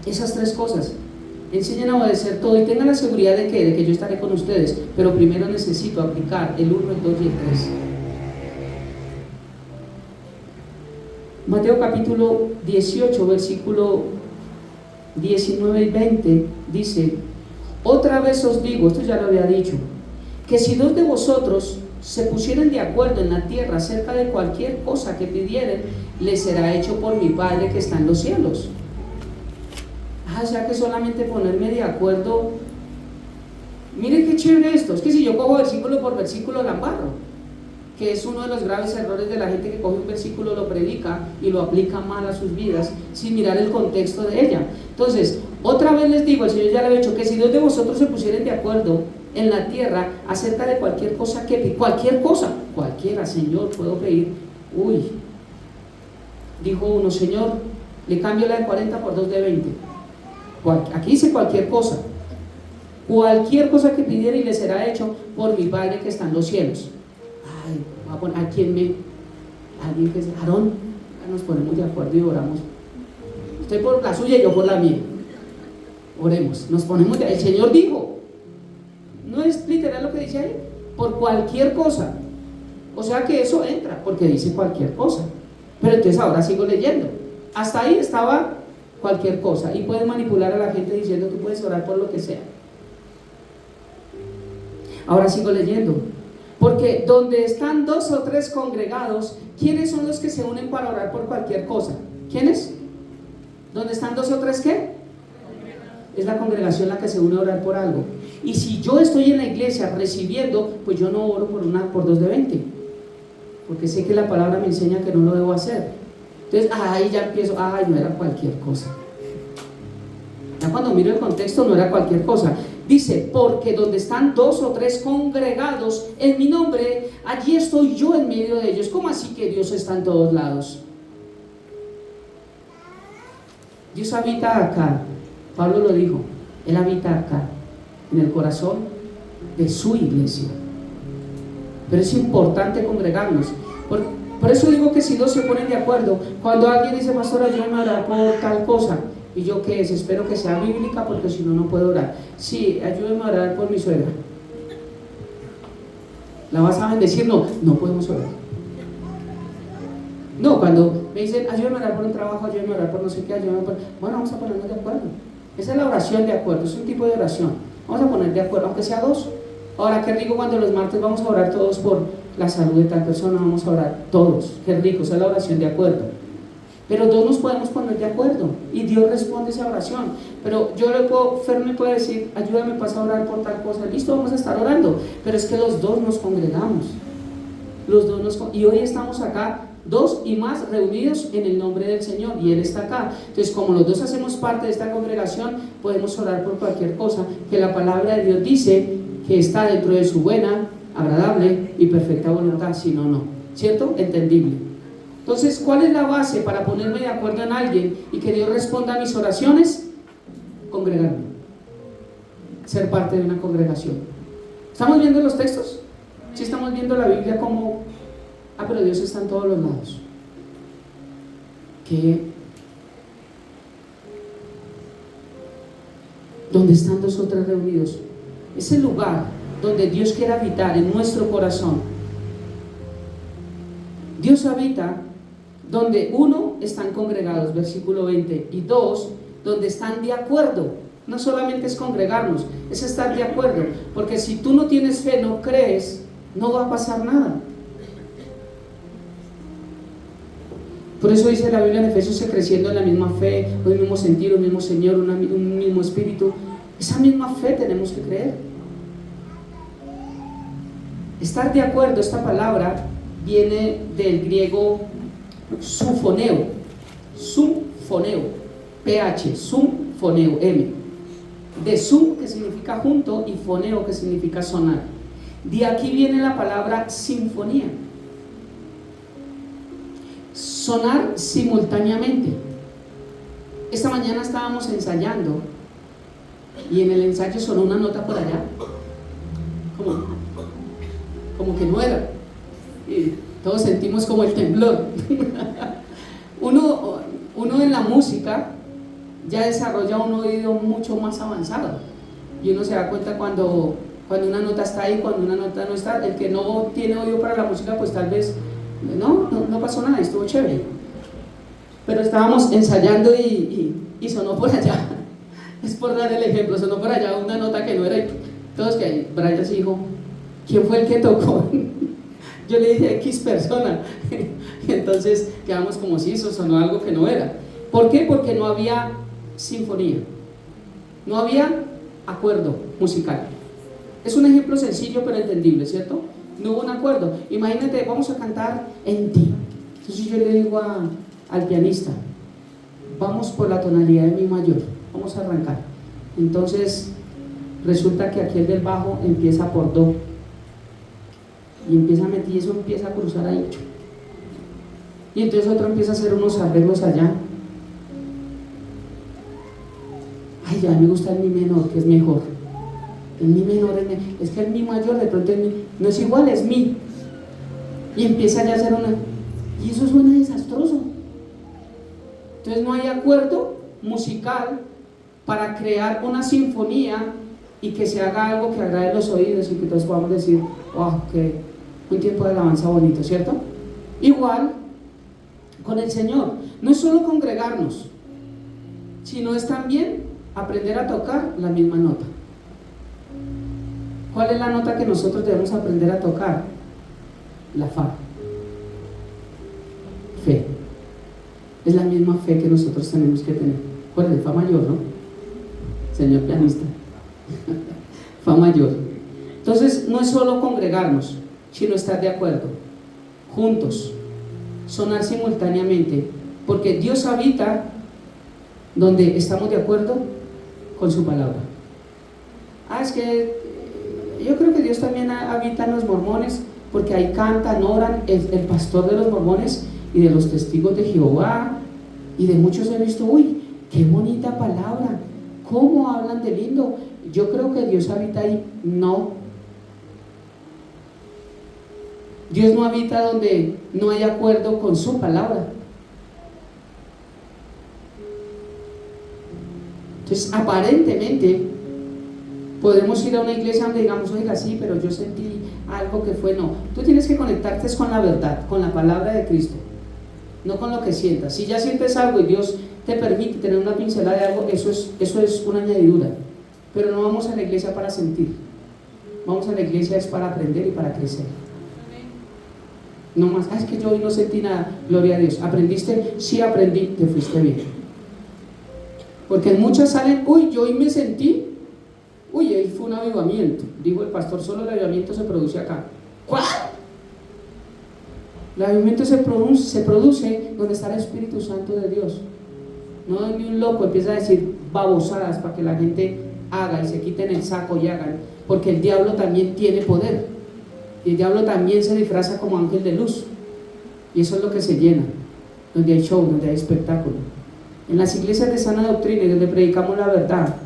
Esas 3 cosas: enseñen a obedecer todo y tengan la seguridad de que yo estaré con ustedes, pero primero necesito aplicar el 1, el 2 y el 3. Mateo capítulo 18, versículo 19 y 20 dice: otra vez os digo, esto ya lo había dicho, que si 2 de vosotros se pusieren de acuerdo en la tierra acerca de cualquier cosa que pidieren, les será hecho por mi Padre que está en los cielos. O sea que solamente ponerme de acuerdo. Miren qué chévere esto, es que si yo cojo versículo por versículo la embarro, que es uno de los graves errores de la gente que coge un versículo, lo predica y lo aplica mal a sus vidas sin mirar el contexto de ella. Entonces, otra vez les digo, el Señor ya lo ha dicho, que si 2 de vosotros se pusieren de acuerdo en la tierra acerca de cualquier cosa que cualquier cosa, cualquiera, Señor, puedo pedir. Dijo uno: Señor, le cambio la de 40 por 2 de 20. Aquí dice cualquier cosa que pidiera y le será hecho por mi Padre que está en los cielos. Voy a poner alguien que es Aarón, nos ponemos de acuerdo y oramos. Usted por la suya y yo por la mía. Oremos, nos ponemos el Señor dijo, no es literal lo que dice ahí, por cualquier cosa. O sea que eso entra, porque dice cualquier cosa. Pero entonces ahora sigo leyendo. Hasta ahí estaba cualquier cosa, y puedes manipular a la gente diciendo que puedes orar por lo que sea. Ahora sigo leyendo. Porque donde están 2 o 3 congregados, ¿quiénes son los que se unen para orar por cualquier cosa? ¿Quiénes? ¿Donde están 2 o 3 qué? Es la congregación la que se une a orar por algo. Y si yo estoy en la iglesia recibiendo, pues yo no oro por 2 de 20, porque sé que la palabra me enseña que no lo debo hacer. Entonces, ahí ya empiezo, no era cualquier cosa. Ya cuando miro el contexto, no era cualquier cosa. Dice, porque donde están 2 o 3 congregados en mi nombre, allí estoy yo en medio de ellos. ¿Cómo así que Dios está en todos lados? Dios habita acá. Pablo lo dijo, Él habita acá, en el corazón de su iglesia. Pero es importante congregarnos. Por eso digo que si 2 se ponen de acuerdo, cuando alguien dice: pastor, ayúdame a orar por tal cosa, ¿y yo qué es? Espero que sea bíblica, porque si no, no puedo orar. Sí, ayúdame a orar por mi suegra. ¿La vas a bendecir? No podemos orar. No, cuando me dicen: ayúdame a orar por un trabajo, ayúdame a orar por no sé qué, ayúdame por... Bueno, vamos a ponernos de acuerdo. Esa es la oración de acuerdo, es un tipo de oración. Vamos a poner de acuerdo, aunque sea 2. Ahora, qué rico cuando los martes vamos a orar todos por la salud de tal persona, vamos a orar todos. Qué rico, esa es la oración de acuerdo. pero dos nos podemos poner de acuerdo y Dios responde esa oración. Pero yo le puedo, Fer me puede decir, ayúdame, pasa a orar por tal cosa, listo, vamos a estar orando, pero es que los dos nos congregamos, y hoy estamos acá, dos y más reunidos en el nombre del Señor, y Él está acá. Entonces, como los dos hacemos parte de esta congregación, podemos orar por cualquier cosa que la palabra de Dios dice que está dentro de su buena, agradable y perfecta voluntad, si no, no, ¿cierto? Entendible. Entonces, ¿cuál es la base para ponerme de acuerdo en alguien y que Dios responda a mis oraciones? Congregarme, ser parte de una congregación. ¿Estamos viendo los textos? ¿Sí estamos viendo la Biblia como, pero Dios está en todos los lados? ¿Qué? Donde están dos o tres reunidos, es el lugar donde Dios quiere habitar en nuestro corazón. Dios habita donde uno, están congregados, versículo 20, y dos, donde están de acuerdo. No solamente es congregarnos, es estar de acuerdo, porque si tú no tienes fe, no crees, no va a pasar nada. Por eso dice la Biblia en Efesios que creciendo en la misma fe, un mismo sentir, un mismo Señor, un mismo Espíritu. Esa misma fe tenemos que creer. Estar de acuerdo, esta palabra viene del griego sumfoneo, PH, sumfoneo, M, de sum, que significa junto, y foneo, que significa sonar. De aquí viene la palabra sinfonía, sonar simultáneamente. Esta mañana estábamos ensayando y en el ensayo sonó una nota por allá, como que no era, y todos sentimos como el temblor. Uno en la música ya desarrolla un oído mucho más avanzado y uno se da cuenta cuando una nota está ahí, cuando una nota no está. El que no tiene oído para la música, pues tal vez no pasó nada, estuvo chévere, pero estábamos ensayando y sonó por allá. Es por dar el ejemplo, sonó por allá una nota que no era, y todos que Brian se dijo, ¿quién fue el que tocó? Yo le dije X persona. Y entonces quedamos como si eso sonó algo que no era. ¿Por qué? Porque no había sinfonía, no había acuerdo musical. Es un ejemplo sencillo pero entendible, ¿cierto? No hubo un acuerdo. Imagínate, vamos a cantar En Ti. Entonces yo le digo al pianista, vamos por la tonalidad de Mi mayor, vamos a arrancar. Entonces resulta que aquí el del bajo empieza por Do y empieza a meter, y eso empieza a cruzar ahí, y entonces otro empieza a hacer unos arreglos allá. Ay, ya me gusta el Mi menor, que es mejor. El Mi menor es que el Mi mayor de pronto no es igual, es Mi, y empieza ya a hacer y eso suena desastroso. Entonces no hay acuerdo musical para crear una sinfonía y que se haga algo que agrade los oídos y que todos podamos decir, wow, que un tiempo de alabanza bonito, ¿cierto? Igual con el Señor, no es solo congregarnos, sino es también aprender a tocar la misma nota. ¿Cuál es la nota que nosotros debemos aprender a tocar? La Fa. Fe. Es la misma fe que nosotros tenemos que tener. ¿Cuál es el Fa mayor, no? Señor pianista. Fa mayor. Entonces no es solo congregarnos, sino estar de acuerdo, juntos, sonar simultáneamente, porque Dios habita donde estamos de acuerdo con su palabra. Es que yo creo que Dios también habita en los mormones, porque ahí cantan, oran. El pastor de los mormones y de los testigos de Jehová y de muchos he visto, uy, qué bonita palabra, cómo hablan de lindo. Yo creo que Dios habita ahí. No, Dios no habita donde no hay acuerdo con su palabra. Entonces aparentemente podemos ir a una iglesia donde digamos, oiga, sí, pero yo sentí algo que fue. No, tú tienes que conectarte con la verdad, con la palabra de Cristo, no con lo que sientas. Si ya sientes algo y Dios te permite tener una pincelada de algo, eso es una añadidura. Pero no vamos a la iglesia para sentir, vamos a la iglesia es para aprender y para crecer. No más, es que yo hoy no sentí nada. Gloria a Dios. ¿Aprendiste? Sí aprendí, te fuiste bien. Porque en muchas salen, uy, yo hoy me sentí, uy, ahí fue un avivamiento. Dijo el pastor, solo el avivamiento se produce acá. ¿Cuál? El avivamiento se produce donde está el Espíritu Santo de Dios. No ni un loco empieza a decir babosadas para que la gente haga y se quiten el saco y hagan, porque el diablo también tiene poder y el diablo también se disfraza como ángel de luz, y eso es lo que se llena, donde hay show, donde hay espectáculo. En las iglesias de sana doctrina y donde predicamos la verdad,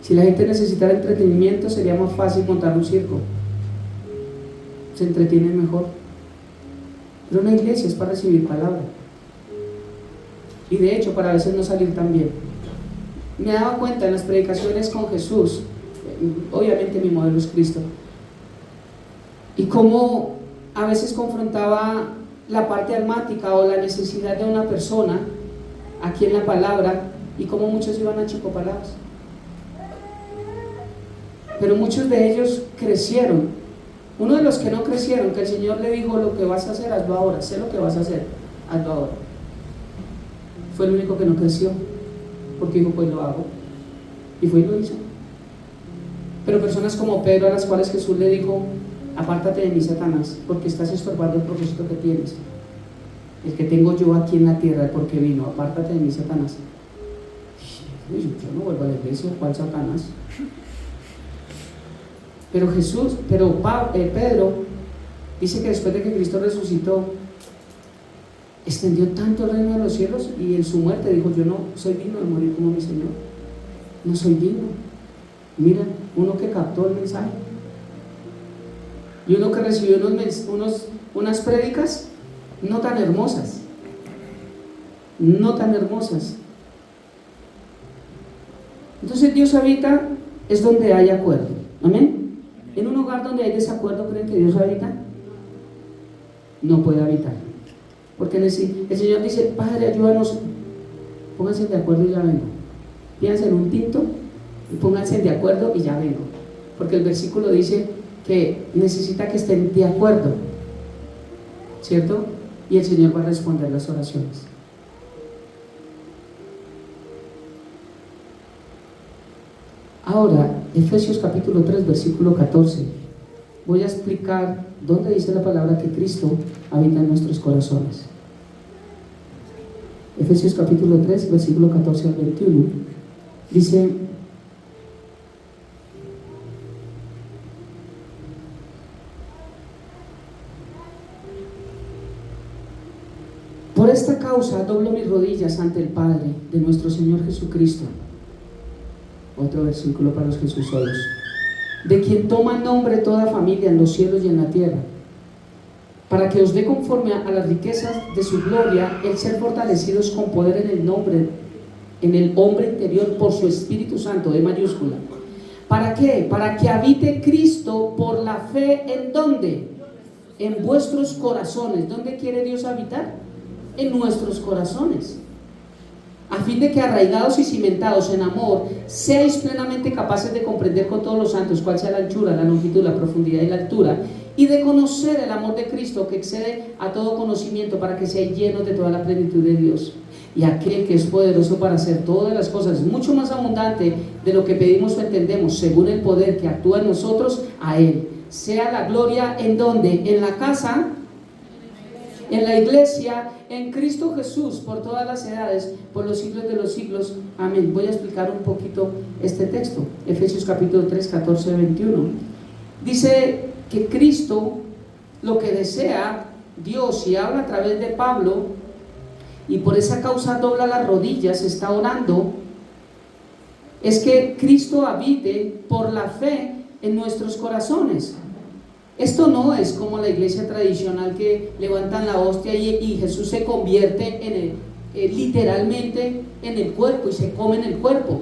si la gente necesitara entretenimiento sería más fácil montar un circo, se entretienen mejor. Pero una iglesia es para recibir palabra, y de hecho para a veces no salir tan bien. Me daba cuenta en las predicaciones con Jesús, obviamente mi modelo es Cristo, y cómo a veces confrontaba la parte almática o la necesidad de una persona aquí en la palabra, y cómo muchos iban a chicopaladas, pero muchos de ellos crecieron. Uno de los que no crecieron, que el Señor le dijo, lo que vas a hacer, hazlo ahora, sé lo que vas a hacer, hazlo ahora, fue el único que no creció, porque dijo, pues lo hago, y fue y lo hizo. Pero personas como Pedro, a las cuales Jesús le dijo, apártate de mí, Satanás, porque estás estorbando el propósito que tienes, el que tengo yo aquí en la tierra, porque vino, apártate de mí, Satanás. Yo no vuelvo a la iglesia, ¿cuál Satanás? Pero Pedro dice que después de que Cristo resucitó, extendió tanto el reino de los cielos, y en su muerte dijo, yo no soy digno de morir como mi Señor, no soy digno. Mira, uno que captó el mensaje, y uno que recibió unas prédicas no tan hermosas, no tan hermosas. Entonces Dios habita es donde hay acuerdo, amén. En un hogar donde hay desacuerdo, ¿creen que Dios habita? No puede habitar, porque el Señor dice, Padre, ayúdanos, pónganse de acuerdo y ya vengo. Pídanse en un tinto y pónganse de acuerdo y ya vengo, porque el versículo dice que necesita que estén de acuerdo, ¿cierto? Y el Señor va a responder las oraciones. Ahora, Efesios capítulo 3, versículo 14. Voy a explicar dónde dice la palabra que Cristo habita en nuestros corazones. Efesios capítulo 3, versículo 14 al 21. Dice: por esta causa doblo mis rodillas ante el Padre de nuestro Señor Jesucristo. Otro versículo para los Jesusolos. De quien toma nombre toda familia en los cielos y en la tierra, para que os dé conforme a las riquezas de su gloria el ser fortalecidos con poder en el hombre interior por su Espíritu Santo, de mayúscula. ¿Para qué? Para que habite Cristo por la fe. ¿En dónde? En vuestros corazones. ¿Dónde quiere Dios habitar? En nuestros corazones, a fin de que arraigados y cimentados en amor, seáis plenamente capaces de comprender con todos los santos cuál sea la anchura, la longitud, la profundidad y la altura, y de conocer el amor de Cristo que excede a todo conocimiento, para que seáis llenos de toda la plenitud de Dios. Y aquel que es poderoso para hacer todas las cosas mucho más abundante de lo que pedimos o entendemos, según el poder que actúa en nosotros, a Él sea la gloria. ¿En dónde? En la casa, en la iglesia, en Cristo Jesús, por todas las edades, por los siglos de los siglos. Amén. Voy a explicar un poquito este texto. Efesios capítulo 3, 14, 21. Dice que Cristo, lo que desea Dios, y habla a través de Pablo, y por esa causa dobla las rodillas, está orando, es que Cristo habite por la fe en nuestros corazones. Esto no es como la iglesia tradicional, que levantan la hostia y Jesús se convierte literalmente en el cuerpo y se come en el cuerpo.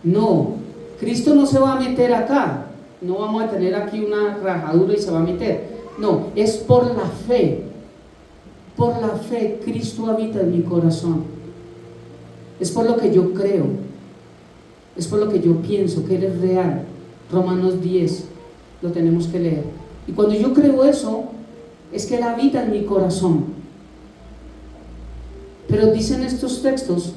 No, Cristo no se va a meter acá, no vamos a tener aquí una rajadura y se va a meter. No, es por la fe. Por la fe Cristo habita en mi corazón. Es por lo que yo creo, es por lo que yo pienso que Él es real. Romanos 10 lo tenemos que leer. Y cuando yo creo eso, es que Él habita en mi corazón. Pero dicen estos textos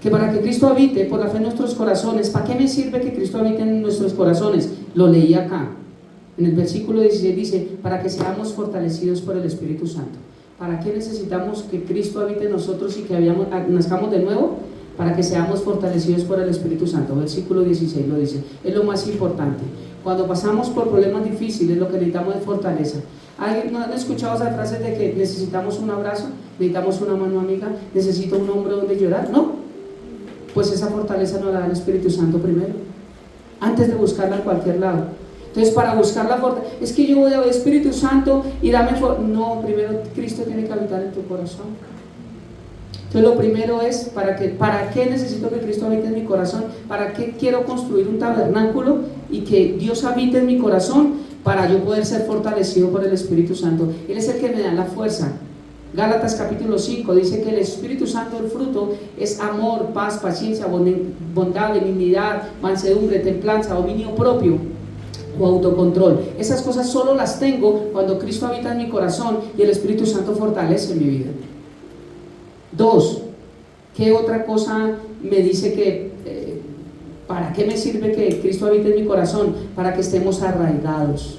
que para que Cristo habite por la fe en nuestros corazones. ¿Para qué me sirve que Cristo habite en nuestros corazones? Lo leí acá. En el versículo 16 dice, para que seamos fortalecidos por el Espíritu Santo. ¿Para qué necesitamos que Cristo habite en nosotros y que nazcamos de nuevo? Para que seamos fortalecidos por el Espíritu Santo. Versículo 16 lo dice. Es lo más importante. Cuando pasamos por problemas difíciles, lo que necesitamos es fortaleza. ¿No han escuchado esa frase de que necesitamos un abrazo? ¿Necesitamos una mano amiga? ¿Necesito un hombro donde llorar? No. Pues esa fortaleza nos la da el Espíritu Santo primero, antes de buscarla en cualquier lado. Entonces, para buscar la fortaleza, es que yo voy a ver Espíritu Santo y dame no, primero Cristo tiene que habitar en tu corazón. Entonces, lo primero es, ¿para qué necesito que Cristo habite en mi corazón? ¿Para qué quiero construir un tabernáculo y que Dios habite en mi corazón? Para yo poder ser fortalecido por el Espíritu Santo. Él es el que me da la fuerza. Gálatas capítulo 5 dice que el Espíritu Santo, el fruto, es amor, paz, paciencia, bondad, benignidad, mansedumbre, templanza, dominio propio o autocontrol. Esas cosas solo las tengo cuando Cristo habita en mi corazón y el Espíritu Santo fortalece mi vida. 2. ¿Qué otra cosa me dice que para qué me sirve que Cristo habite en mi corazón? Para que estemos arraigados.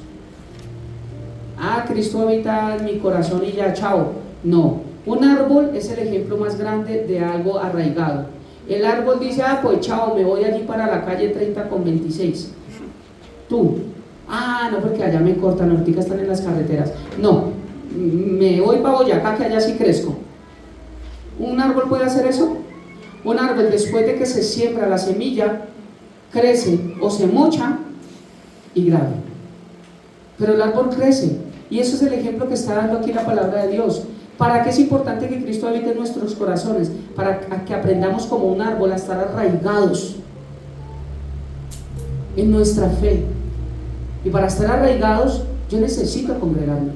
Cristo habita en mi corazón y ya, chao. No, un árbol es el ejemplo más grande de algo arraigado. El árbol dice, pues chao, me voy allí para la calle 30 con 26. Tú, no, porque allá me cortan, ahorita están en las carreteras. No, me voy para Boyacá, que allá sí crezco. ¿Un árbol puede hacer eso? Un árbol, después de que se siembra la semilla, crece o se mocha y grave. Pero el árbol crece, y eso es el ejemplo que está dando aquí la palabra de Dios. ¿Para qué es importante que Cristo habite en nuestros corazones? Para que aprendamos como un árbol a estar arraigados en nuestra fe. Y para estar arraigados, yo necesito congregarme.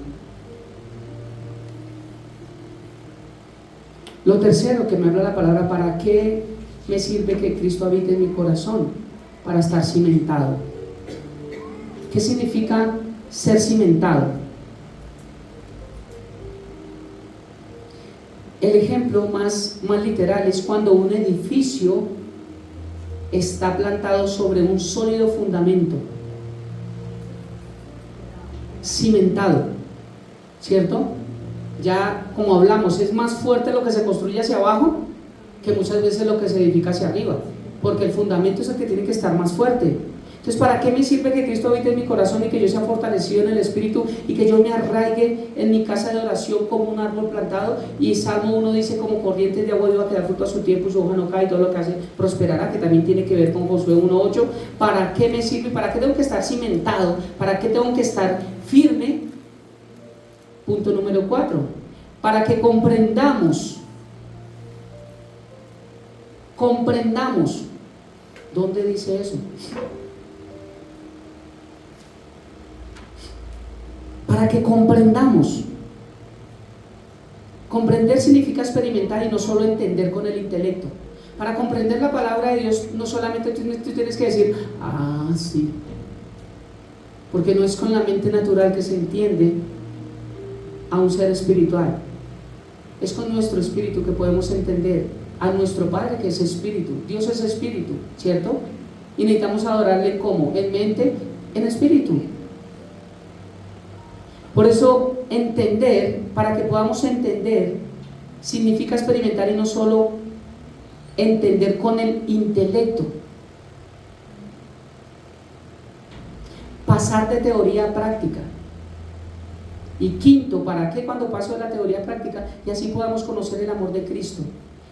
Lo tercero que me habla la palabra, ¿para qué me sirve que Cristo habite en mi corazón? Para estar cimentado. ¿Qué significa ser cimentado? El ejemplo más literal es cuando un edificio está plantado sobre un sólido fundamento, cimentado, ¿cierto? Ya como hablamos, es más fuerte lo que se construye hacia abajo que muchas veces lo que se edifica hacia arriba, porque el fundamento es el que tiene que estar más fuerte. Entonces, ¿para qué me sirve que Cristo habite en mi corazón y que yo sea fortalecido en el Espíritu y que yo me arraigue en mi casa de oración como un árbol plantado? Y Salmo 1 dice, como corrientes de agua va a quedar fruto a su tiempo y su hoja no cae, y todo lo que hace prosperará, que también tiene que ver con Josué 1:8. ¿Para qué me sirve? ¿Para qué tengo que estar cimentado? ¿Para qué tengo que estar firme? Punto número 4. Para que comprendamos. ¿Dónde dice eso? Para que comprendamos. Comprender significa experimentar y no solo entender con el intelecto. Para comprender la palabra de Dios, no solamente tú tienes que decir, sí, porque no es con la mente natural que se entiende a un ser espiritual. Es con nuestro espíritu que podemos entender a nuestro Padre, que es espíritu. Dios es espíritu, ¿cierto? Y necesitamos adorarle ¿cómo? En mente, en espíritu. Por eso entender, para que podamos entender, significa experimentar y no solo entender con el intelecto. Pasar de teoría a práctica. Y quinto, ¿para qué? Cuando paso de la teoría a práctica y así podamos conocer el amor de Cristo.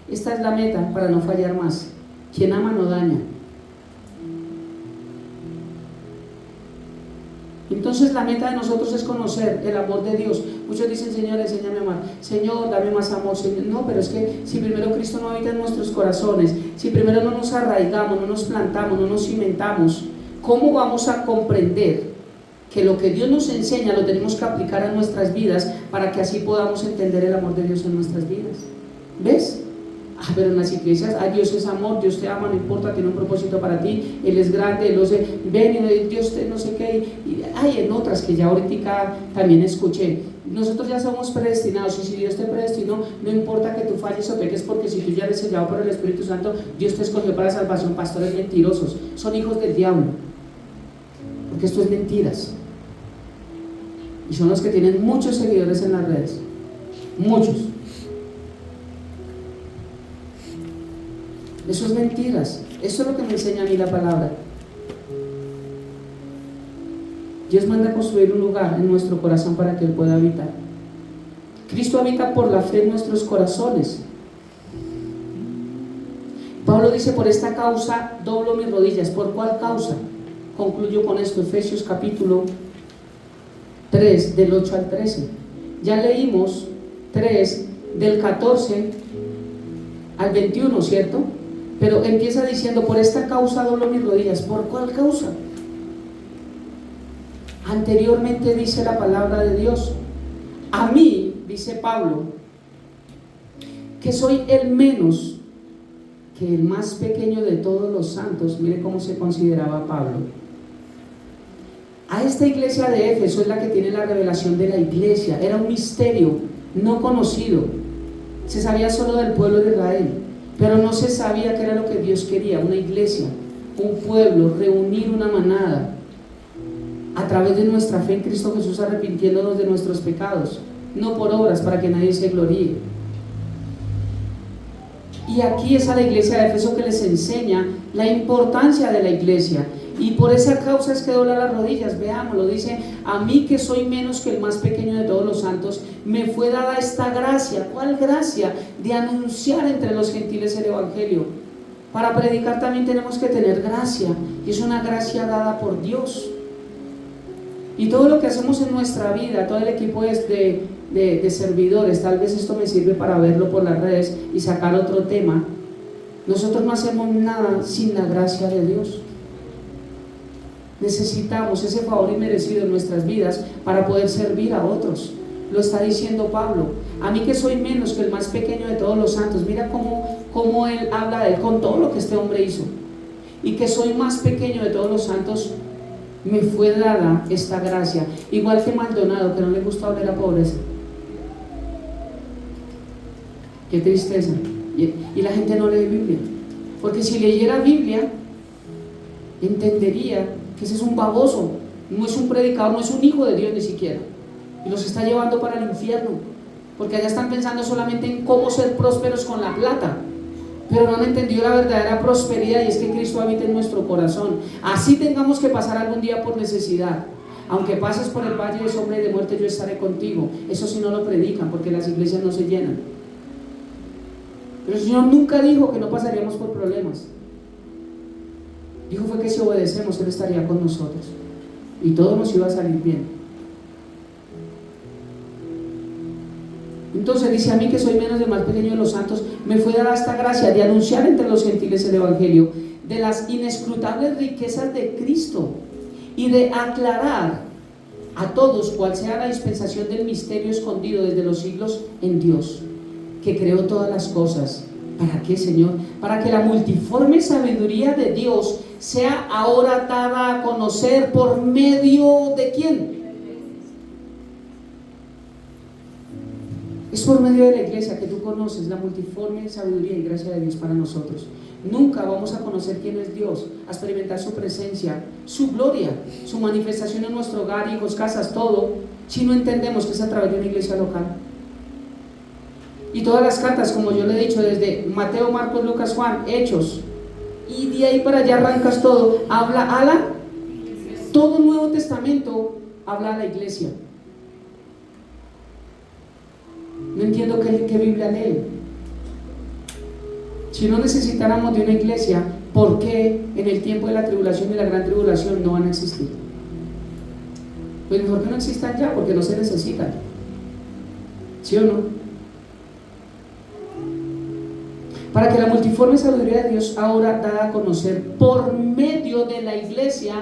Esta es la meta para no fallar más. Quien ama no daña. Entonces la meta de nosotros es conocer el amor de Dios. Muchos dicen, Señor, enséñame a amar. Señor, dame más amor. Señor. No, pero es que si primero Cristo no habita en nuestros corazones, si primero no nos arraigamos, no nos plantamos, no nos cimentamos, ¿cómo vamos a comprender que lo que Dios nos enseña lo tenemos que aplicar a nuestras vidas para que así podamos entender el amor de Dios en nuestras vidas? ¿Ves? Pero en las iglesias, Dios es amor, Dios te ama, no importa, tiene un propósito para ti, Él es grande, Él lo sé, ven y Dios te no sé qué. Y hay en otras que ya ahorita también escuché, nosotros ya somos predestinados, y si Dios te predestinó, no importa que tú falles o peques, porque si tú ya eres sellado por el Espíritu Santo, Dios te escogió para salvación. Pastores mentirosos, son hijos del diablo, porque esto es mentiras, y son los que tienen muchos seguidores en las redes, muchos. Eso es mentiras. Eso es lo que me enseña a mí la palabra. Dios manda a construir un lugar en nuestro corazón para que Él pueda habitar. Cristo habita por la fe en nuestros corazones. Pablo dice: por esta causa doblo mis rodillas. ¿Por cuál causa? Concluyo con esto, Efesios capítulo 3, del 8 al 13. Ya leímos 3, del 14 al 21, ¿cierto? Pero empieza diciendo: por esta causa doblo mis rodillas. ¿Por cuál causa? Anteriormente dice la palabra de Dios: a mí, dice Pablo, que soy el menos que el más pequeño de todos los santos. Mire cómo se consideraba Pablo. A esta iglesia de Éfeso es la que tiene la revelación de la iglesia. Era un misterio no conocido. Se sabía solo del pueblo de Israel, pero no se sabía qué era lo que Dios quería. Una iglesia, un pueblo, reunir una manada a través de nuestra fe en Cristo Jesús, arrepintiéndonos de nuestros pecados, no por obras, para que nadie se gloríe. Y aquí es a la iglesia de Éfeso que les enseña la importancia de la iglesia, y por esa causa es que dobla las rodillas. Veámoslo, dice: a mí, que soy menos que el más pequeño de todos los santos, me fue dada esta gracia. ¿Cuál gracia? De anunciar entre los gentiles el evangelio. Para predicar también tenemos que tener gracia, y es una gracia dada por Dios. Y todo lo que hacemos en nuestra vida, todo el equipo es de servidores. Tal vez esto me sirve para verlo por las redes y sacar otro tema. Nosotros no hacemos nada sin la gracia de Dios. Necesitamos ese favor inmerecido en nuestras vidas para poder servir a otros. Lo está diciendo Pablo: a mí, que soy menos que el más pequeño de todos los santos. Mira cómo él habla de él con todo lo que este hombre hizo. Y que soy más pequeño de todos los santos, me fue dada esta gracia. Igual que Maldonado, que no le gusta hablar la pobreza. Qué tristeza. Y la gente no lee Biblia, porque si leyera Biblia entendería que ese es un baboso, no es un predicador, no es un hijo de Dios ni siquiera, y los está llevando para el infierno, porque allá están pensando solamente en cómo ser prósperos con la plata, pero no han entendido la verdadera prosperidad, y es que Cristo habita en nuestro corazón. Así tengamos que pasar algún día por necesidad, aunque pases por el valle de sombra y de muerte, yo estaré contigo. Eso sí no lo predican, porque las iglesias no se llenan. Pero el Señor nunca dijo que no pasaríamos por problemas. Dijo fue que si obedecemos, Él estaría con nosotros, y todo nos iba a salir bien. Entonces dice: a mí, que soy menos del más pequeño de los santos, me fue dada esta gracia de anunciar entre los gentiles el evangelio de las inescrutables riquezas de Cristo, y de aclarar a todos cuál sea la dispensación del misterio escondido desde los siglos en Dios, que creó todas las cosas. ¿Para qué, Señor? Para que la multiforme sabiduría de Dios sea ahora dada a conocer por medio de ¿quién? Es por medio de la iglesia que tú conoces la multiforme sabiduría y gracia de Dios para nosotros. Nunca vamos a conocer quién es Dios, a experimentar su presencia, su gloria, su manifestación en nuestro hogar, hijos, casas, todo, si no entendemos que es a través de una iglesia local. Y todas las cartas, como yo le he dicho, desde Mateo, Marcos, Lucas, Juan, Hechos, y de ahí para allá arrancas todo, habla todo el Nuevo Testamento habla a la iglesia. No entiendo qué Biblia lee. Si no necesitáramos de una iglesia, ¿por qué en el tiempo de la tribulación y la gran tribulación no van a existir? Pues mejor que no existan ya, porque no se necesitan. ¿Sí o no? Para que la multiforme sabiduría de Dios ahora dada a conocer por medio de la iglesia,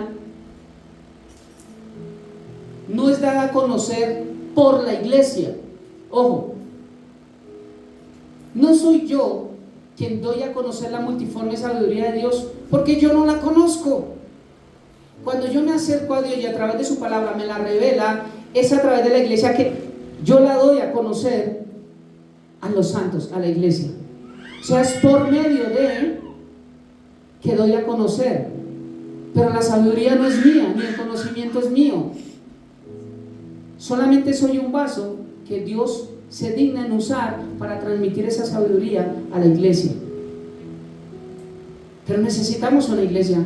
no es dada a conocer por la iglesia. Ojo, no soy yo quien doy a conocer la multiforme sabiduría de Dios, porque yo no la conozco. Cuando yo me acerco a Dios y a través de su palabra me la revela, es a través de la iglesia que yo la doy a conocer a los santos, a la iglesia. O sea, es por medio de que doy a conocer. Pero la sabiduría no es mía, ni el conocimiento es mío. Solamente soy un vaso que Dios se digna en usar para transmitir esa sabiduría a la iglesia. Pero necesitamos una iglesia.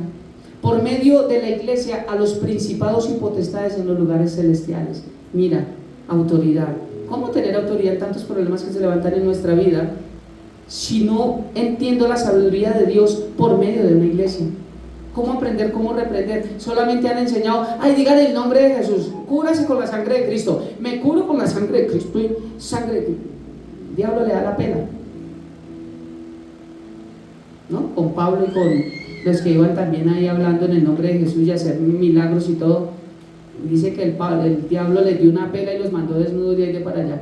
Por medio de la iglesia, a los principados y potestades en los lugares celestiales. Mira, autoridad. ¿Cómo tener autoridad en tantos problemas que se levantan en nuestra vida si no entiendo la sabiduría de Dios por medio de una iglesia? ¿Cómo aprender? ¿Cómo reprender? Solamente han enseñado, ay, digan el nombre de Jesús, cúrase con la sangre de Cristo. Me curo con la sangre de Cristo y sangre de Cristo. El diablo le da la pena, ¿no? Con Pablo y con los que iban también ahí hablando en el nombre de Jesús y hacer milagros y todo. Dice que el diablo les dio una pela y los mandó desnudos de ahí de para allá,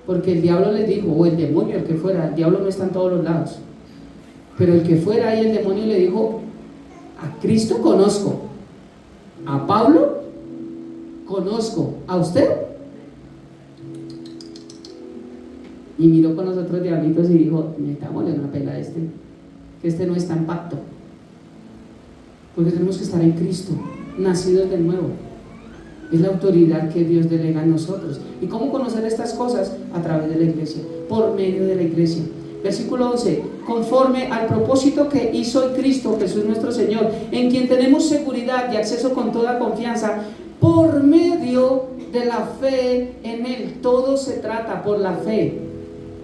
porque el diablo les dijo, o el demonio, el que fuera, el diablo no está en todos los lados, pero el que fuera ahí, el demonio le dijo, a Cristo conozco, a Pablo conozco, ¿a usted? Y miró con los otros diablitos y dijo, metámosle una pela a este, que este no está en pacto, porque tenemos que estar en Cristo, nacidos de nuevo. Es la autoridad que Dios delega en nosotros. ¿Y cómo conocer estas cosas? A través de la iglesia, por medio de la iglesia. Versículo 11, conforme al propósito que hizo Cristo Jesús nuestro Señor, en quien tenemos seguridad y acceso con toda confianza, por medio de la fe en Él. Todo se trata por la fe.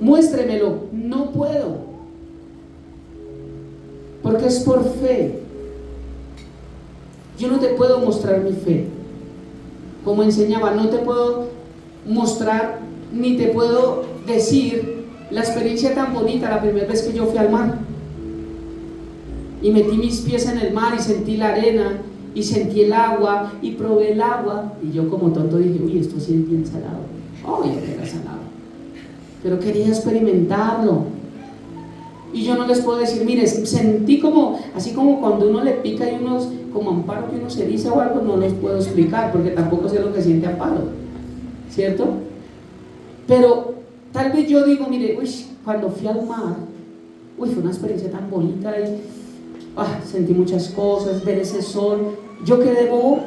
Muéstremelo. No puedo, porque es por fe. Yo no te puedo mostrar mi fe. Como enseñaba, no te puedo mostrar ni te puedo decir la experiencia tan bonita la primera vez que yo fui al mar y metí mis pies en el mar y sentí la arena y sentí el agua y probé el agua y yo como tonto dije, uy, esto sí es bien salado. Oh, ya era salado, pero quería experimentarlo. Y yo no les puedo decir, mire, sentí como, así como cuando uno le pica y unos, como amparo que uno se eriza o algo, no les puedo explicar, porque tampoco sé lo que siente amparo, ¿cierto? Pero tal vez yo digo, mire, uy, cuando fui al mar, uy, fue una experiencia tan bonita y sentí muchas cosas, ver ese sol. Yo quedé bobo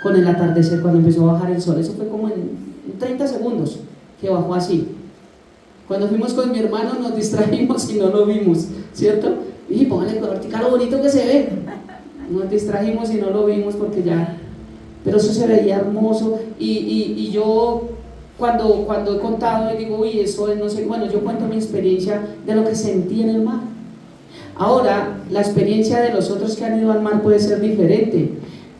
con el atardecer cuando empezó a bajar el sol. Eso fue como en 30 segundos que bajó así. Cuando fuimos con mi hermano nos distrajimos y no lo vimos, ¿cierto? Y póngale cortica lo bonito que se ve. Nos distrajimos y no lo vimos porque ya, pero eso se veía hermoso. Y yo cuando he contado y digo, uy, eso es, no sé, bueno, yo cuento mi experiencia de lo que sentí en el mar. Ahora, la experiencia de los otros que han ido al mar puede ser diferente,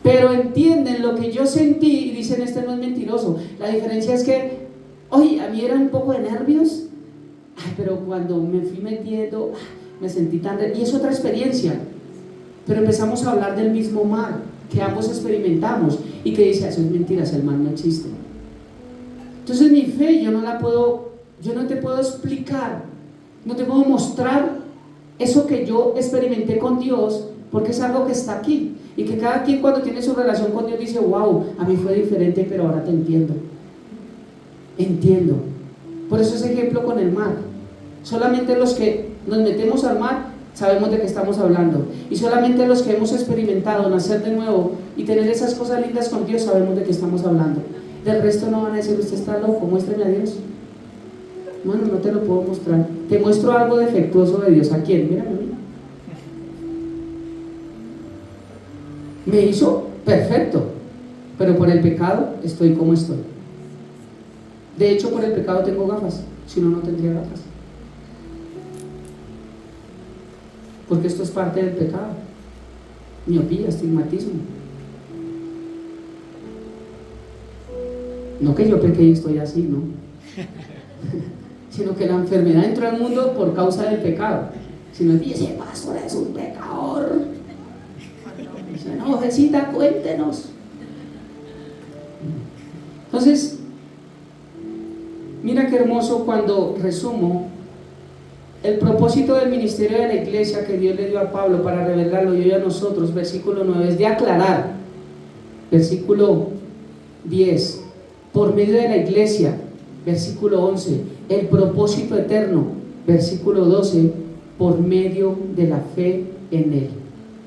pero entienden lo que yo sentí y dicen, este no es mentiroso. La diferencia es que, oye, a mí era un poco de nervios, pero cuando me fui metiendo, me sentí tan... Y es otra experiencia, pero empezamos a hablar del mismo mar, que ambos experimentamos, y que dice, eso es mentiras, el mar no existe. Entonces mi fe yo no te puedo explicar, no te puedo mostrar eso que yo experimenté con Dios, porque es algo que está aquí, y que cada quien cuando tiene su relación con Dios dice, wow, a mí fue diferente, pero ahora te entiendo. Por eso ese ejemplo con el mar. Solamente los que nos metemos al mar sabemos de qué estamos hablando, y solamente los que hemos experimentado nacer de nuevo y tener esas cosas lindas con Dios sabemos de qué estamos hablando. Del resto no van a decir, usted está loco, muéstrame a Dios. Bueno, no te lo puedo mostrar. Te muestro algo defectuoso de Dios. ¿A quién? Mírame a mí. Me hizo perfecto, pero por el pecado estoy como estoy. De hecho, por el pecado tengo gafas, si no, no tendría gafas. Porque esto es parte del pecado. Miopía, estigmatismo. No que yo pequé y estoy así, no. Sino que la enfermedad entró al mundo por causa del pecado. Si no dice, pastor es un pecador. Dice, no, Jesita, cuéntenos. Entonces, mira qué hermoso cuando resumo El propósito del ministerio de la iglesia que Dios le dio a Pablo para revelarlo y hoy a nosotros, versículo 9, es de aclarar. Versículo 10, por medio de la iglesia. Versículo 11, el propósito eterno. Versículo 12, por medio de la fe en Él.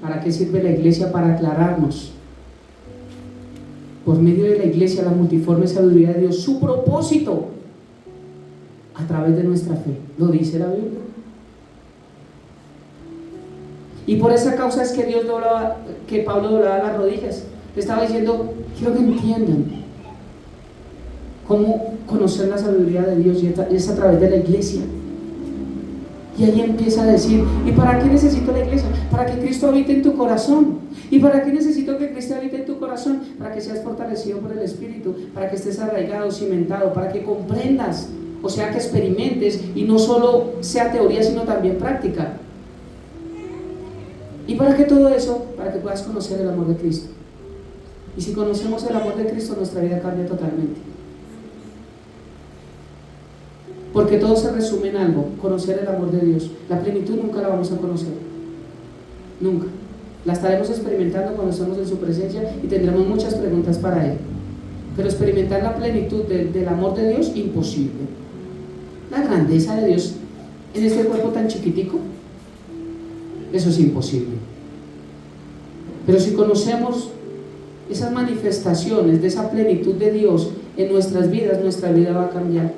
¿Para qué sirve la iglesia? Para aclararnos. Por medio de la iglesia, la multiforme sabiduría de Dios, su propósito a través de nuestra fe. Lo dice la Biblia. Y por esa causa es que que Pablo doblaba las rodillas. Le estaba diciendo, quiero que entiendan cómo conocer la sabiduría de Dios, y es a través de la iglesia. Y ahí empieza a decir, ¿y para qué necesito la iglesia? Para que Cristo habite en tu corazón. ¿Y para qué necesito que Cristo habite en tu corazón? Para que seas fortalecido por el Espíritu, para que estés arraigado, cimentado, para que comprendas, o sea, que experimentes, y no solo sea teoría, sino también práctica. ¿Y para qué todo eso? Para que puedas conocer el amor de Cristo. Y si conocemos el amor de Cristo, nuestra vida cambia totalmente. Porque todo se resume en algo: conocer el amor de Dios. La plenitud nunca la vamos a conocer, nunca. La estaremos experimentando cuando estemos en su presencia y tendremos muchas preguntas para Él. Pero experimentar la plenitud del amor de Dios, imposible. La grandeza de Dios en este cuerpo tan chiquitico, eso es imposible. Pero si conocemos esas manifestaciones de esa plenitud de Dios en nuestras vidas, nuestra vida va a cambiar.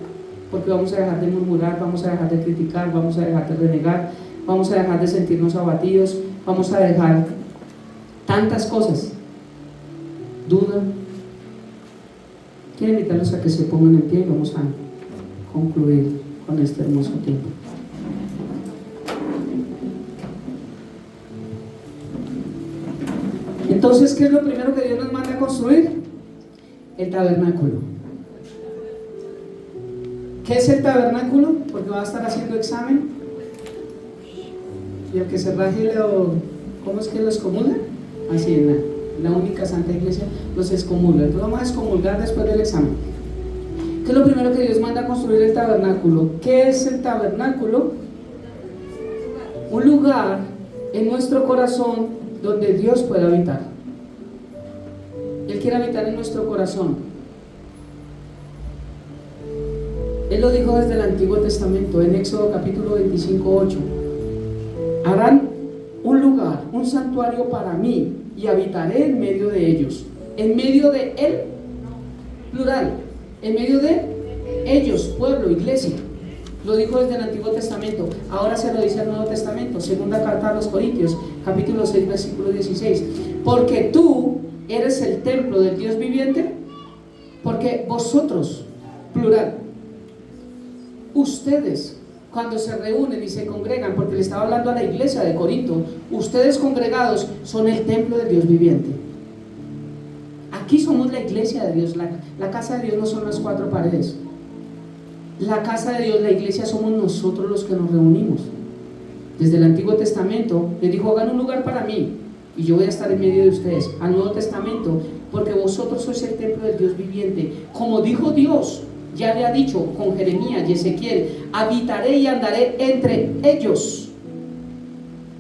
Porque vamos a dejar de murmurar, vamos a dejar de criticar, vamos a dejar de renegar, vamos a dejar de sentirnos abatidos, vamos a dejar tantas cosas. Duda. Quiero invitarlos a que se pongan en pie y vamos a concluir con este hermoso tiempo. Entonces, ¿qué es lo primero que Dios nos manda a construir? El tabernáculo. ¿Qué es el tabernáculo? Porque va a estar haciendo examen. Y el que se raje, ¿cómo es que lo excomulga? Así en la única Santa Iglesia los excomulga. Entonces vamos a excomulgar después del examen. ¿Qué es lo primero que Dios manda a construir? El tabernáculo. ¿Qué es el tabernáculo? Un lugar en nuestro corazón donde Dios puede habitar. Él quiere habitar en nuestro corazón. Él lo dijo desde el Antiguo Testamento, en Éxodo capítulo 25:8. Harán un lugar, un santuario para mí, y habitaré en medio de ellos. En medio de él, plural, en medio de ellos, pueblo, iglesia. Lo dijo desde el Antiguo Testamento, ahora se lo dice el Nuevo Testamento. Segunda carta a los Corintios, capítulo 6, versículo 16. Porque tú eres el templo del Dios viviente, porque vosotros, plural, ustedes, cuando se reúnen y se congregan, porque le estaba hablando a la iglesia de Corinto, ustedes congregados son el templo del Dios viviente. Aquí somos la iglesia de Dios. La casa de Dios no son las cuatro paredes. La casa de Dios, la iglesia, somos nosotros los que nos reunimos. Desde el Antiguo Testamento les dijo, hagan un lugar para mí y yo voy a estar en medio de ustedes. Al Nuevo Testamento, porque vosotros sois el templo del Dios viviente. Como dijo Dios, ya le ha dicho con Jeremías y Ezequiel, habitaré y andaré entre ellos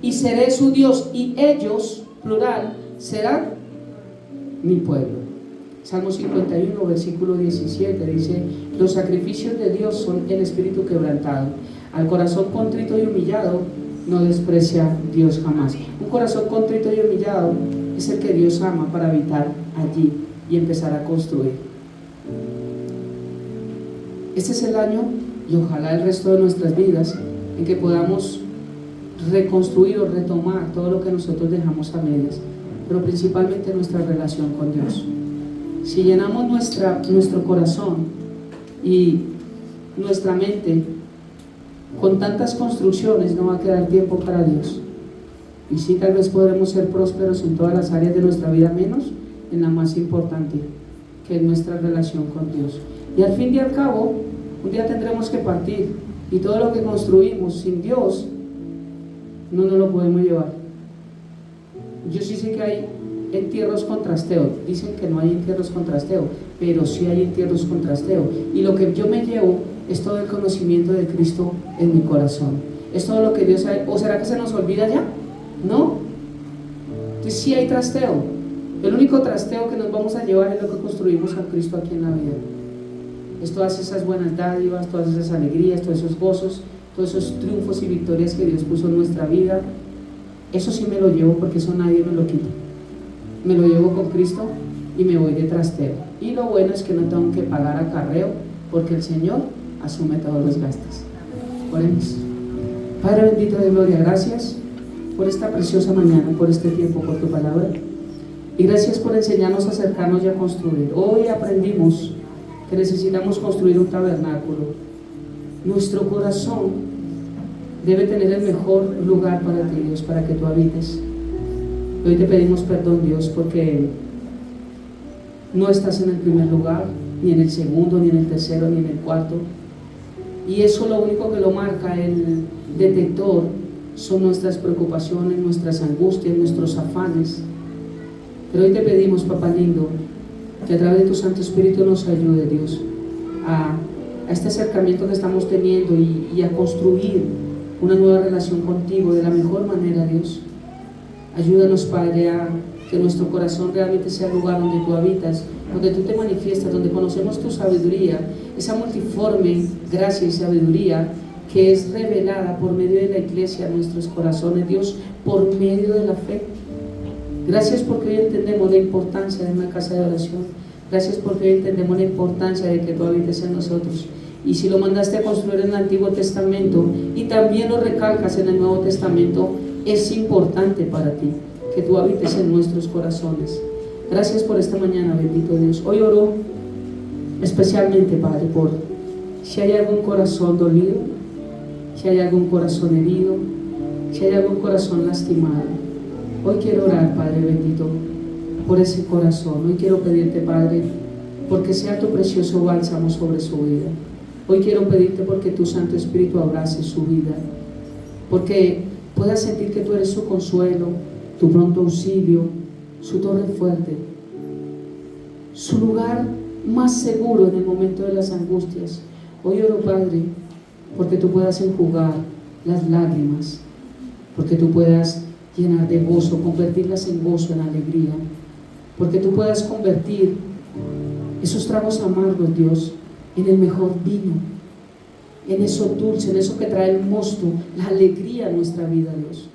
y seré su Dios, y ellos, plural, serán mi pueblo. Salmo 51, versículo 17 dice, los sacrificios de Dios son el espíritu quebrantado, al corazón contrito y humillado no desprecia Dios jamás. Un corazón contrito y humillado es el que Dios ama para habitar allí y empezar a construir. Este es el año, y ojalá el resto de nuestras vidas, en que podamos reconstruir o retomar todo lo que nosotros dejamos a medias, pero principalmente nuestra relación con Dios. Si llenamos nuestro corazón y nuestra mente con tantas construcciones, no va a quedar tiempo para Dios. Y sí, tal vez podremos ser prósperos en todas las áreas de nuestra vida, menos en la más importante, que es nuestra relación con Dios. Y al fin y al cabo, un día tendremos que partir, y todo lo que construimos sin Dios no nos lo podemos llevar. Yo sí sé que hay entierros con trasteo. Dicen que no hay entierros con trasteo, pero sí hay entierros con trasteo. Y lo que yo me llevo es todo el conocimiento de Cristo en mi corazón. ¿Es todo lo que Dios ha hecho? ¿O será que se nos olvida ya? No. Entonces sí hay trasteo. El único trasteo que nos vamos a llevar es lo que construimos a Cristo aquí en la vida. Es todas esas buenas dádivas, todas esas alegrías, todos esos gozos, todos esos triunfos y victorias que Dios puso en nuestra vida. Eso sí me lo llevo, porque eso nadie me lo quita. Me lo llevo con Cristo y me voy de trasteo. Y lo bueno es que no tengo que pagar acarreo, porque el Señor asume todos los gastos. Oremos. Padre bendito de gloria, gracias por esta preciosa mañana, por este tiempo, por tu palabra. Y gracias por enseñarnos a acercarnos y a construir. Hoy aprendimos que necesitamos construir un tabernáculo. Nuestro corazón debe tener el mejor lugar para ti, Dios, para que tú habites. Hoy te pedimos perdón, Dios, porque no estás en el primer lugar, ni en el segundo, ni en el tercero, ni en el cuarto. Y eso lo único que lo marca el detector son nuestras preocupaciones, nuestras angustias, nuestros afanes. Pero hoy te pedimos, papá lindo, que a través de tu Santo Espíritu nos ayude, Dios, a este acercamiento que estamos teniendo y a construir una nueva relación contigo de la mejor manera, Dios. Ayúdanos, Padre, a que nuestro corazón realmente sea el lugar donde tú habitas, donde tú te manifiestas, donde conocemos tu sabiduría, esa multiforme gracia y sabiduría que es revelada por medio de la iglesia a nuestros corazones, Dios, por medio de la fe. Gracias porque hoy entendemos la importancia de una casa de oración. Gracias porque hoy entendemos la importancia de que tú habites en nosotros. Y si lo mandaste a construir en el Antiguo Testamento y también lo recalcas en el Nuevo Testamento, es importante para ti que tú habites en nuestros corazones. Gracias por esta mañana, bendito Dios. Hoy oro especialmente, Padre, por si hay algún corazón dolido, si hay algún corazón herido, si hay algún corazón lastimado. Hoy quiero orar, Padre bendito, por ese corazón. Hoy quiero pedirte, Padre, porque sea tu precioso bálsamo sobre su vida. Hoy quiero pedirte porque tu Santo Espíritu abrace su vida, porque pueda sentir que tú eres su consuelo, tu pronto auxilio, su torre fuerte, su lugar más seguro en el momento de las angustias. Hoy oro, Padre, porque tú puedas enjugar las lágrimas, porque tú puedas llenar de gozo, convertirlas en gozo, en alegría, porque tú puedas convertir esos tragos amargos, Dios, en el mejor vino, en eso dulce, en eso que trae el mosto, la alegría a nuestra vida, Dios.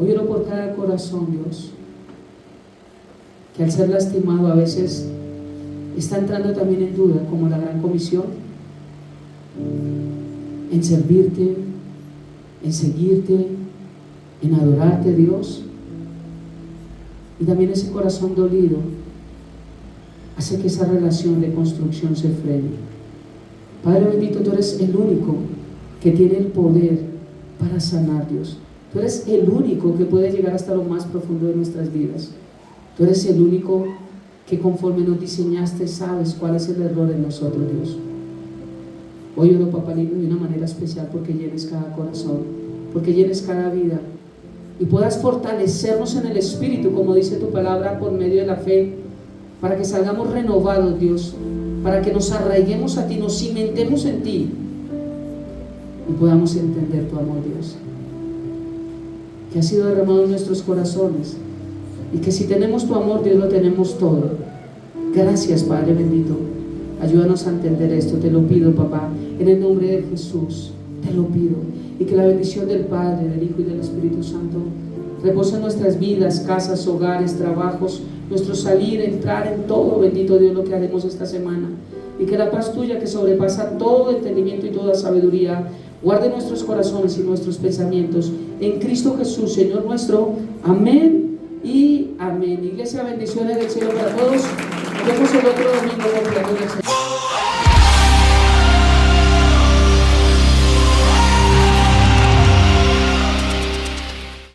Hoy oro por cada corazón, Dios, que al ser lastimado a veces está entrando también en duda, como la gran comisión, en servirte, en seguirte, en adorarte, Dios. Y también ese corazón dolido hace que esa relación de construcción se frene. Padre bendito, tú eres el único que tiene el poder para sanar, Dios. Tú eres el único que puede llegar hasta lo más profundo de nuestras vidas. Tú eres el único que conforme nos diseñaste sabes cuál es el error en nosotros, Dios. Hoy oro, papá lindo, de una manera especial porque llenes cada corazón, porque llenes cada vida y puedas fortalecernos en el Espíritu, como dice tu palabra, por medio de la fe, para que salgamos renovados, Dios, para que nos arraiguemos a ti, nos cimentemos en ti y podamos entender tu amor, Dios, que ha sido derramado en nuestros corazones, y que si tenemos tu amor, Dios, lo tenemos todo. Gracias, Padre bendito. Ayúdanos a entender esto, te lo pido, papá, en el nombre de Jesús, te lo pido. Y que la bendición del Padre, del Hijo y del Espíritu Santo repose en nuestras vidas, casas, hogares, trabajos, nuestro salir, entrar en todo, bendito Dios, lo que haremos esta semana. Y que la paz tuya, que sobrepasa todo entendimiento y toda sabiduría, guarde nuestros corazones y nuestros pensamientos en Cristo Jesús, Señor nuestro. Amén y amén. Iglesia, bendiciones del cielo para todos. Nos vemos el otro domingo con el Señor.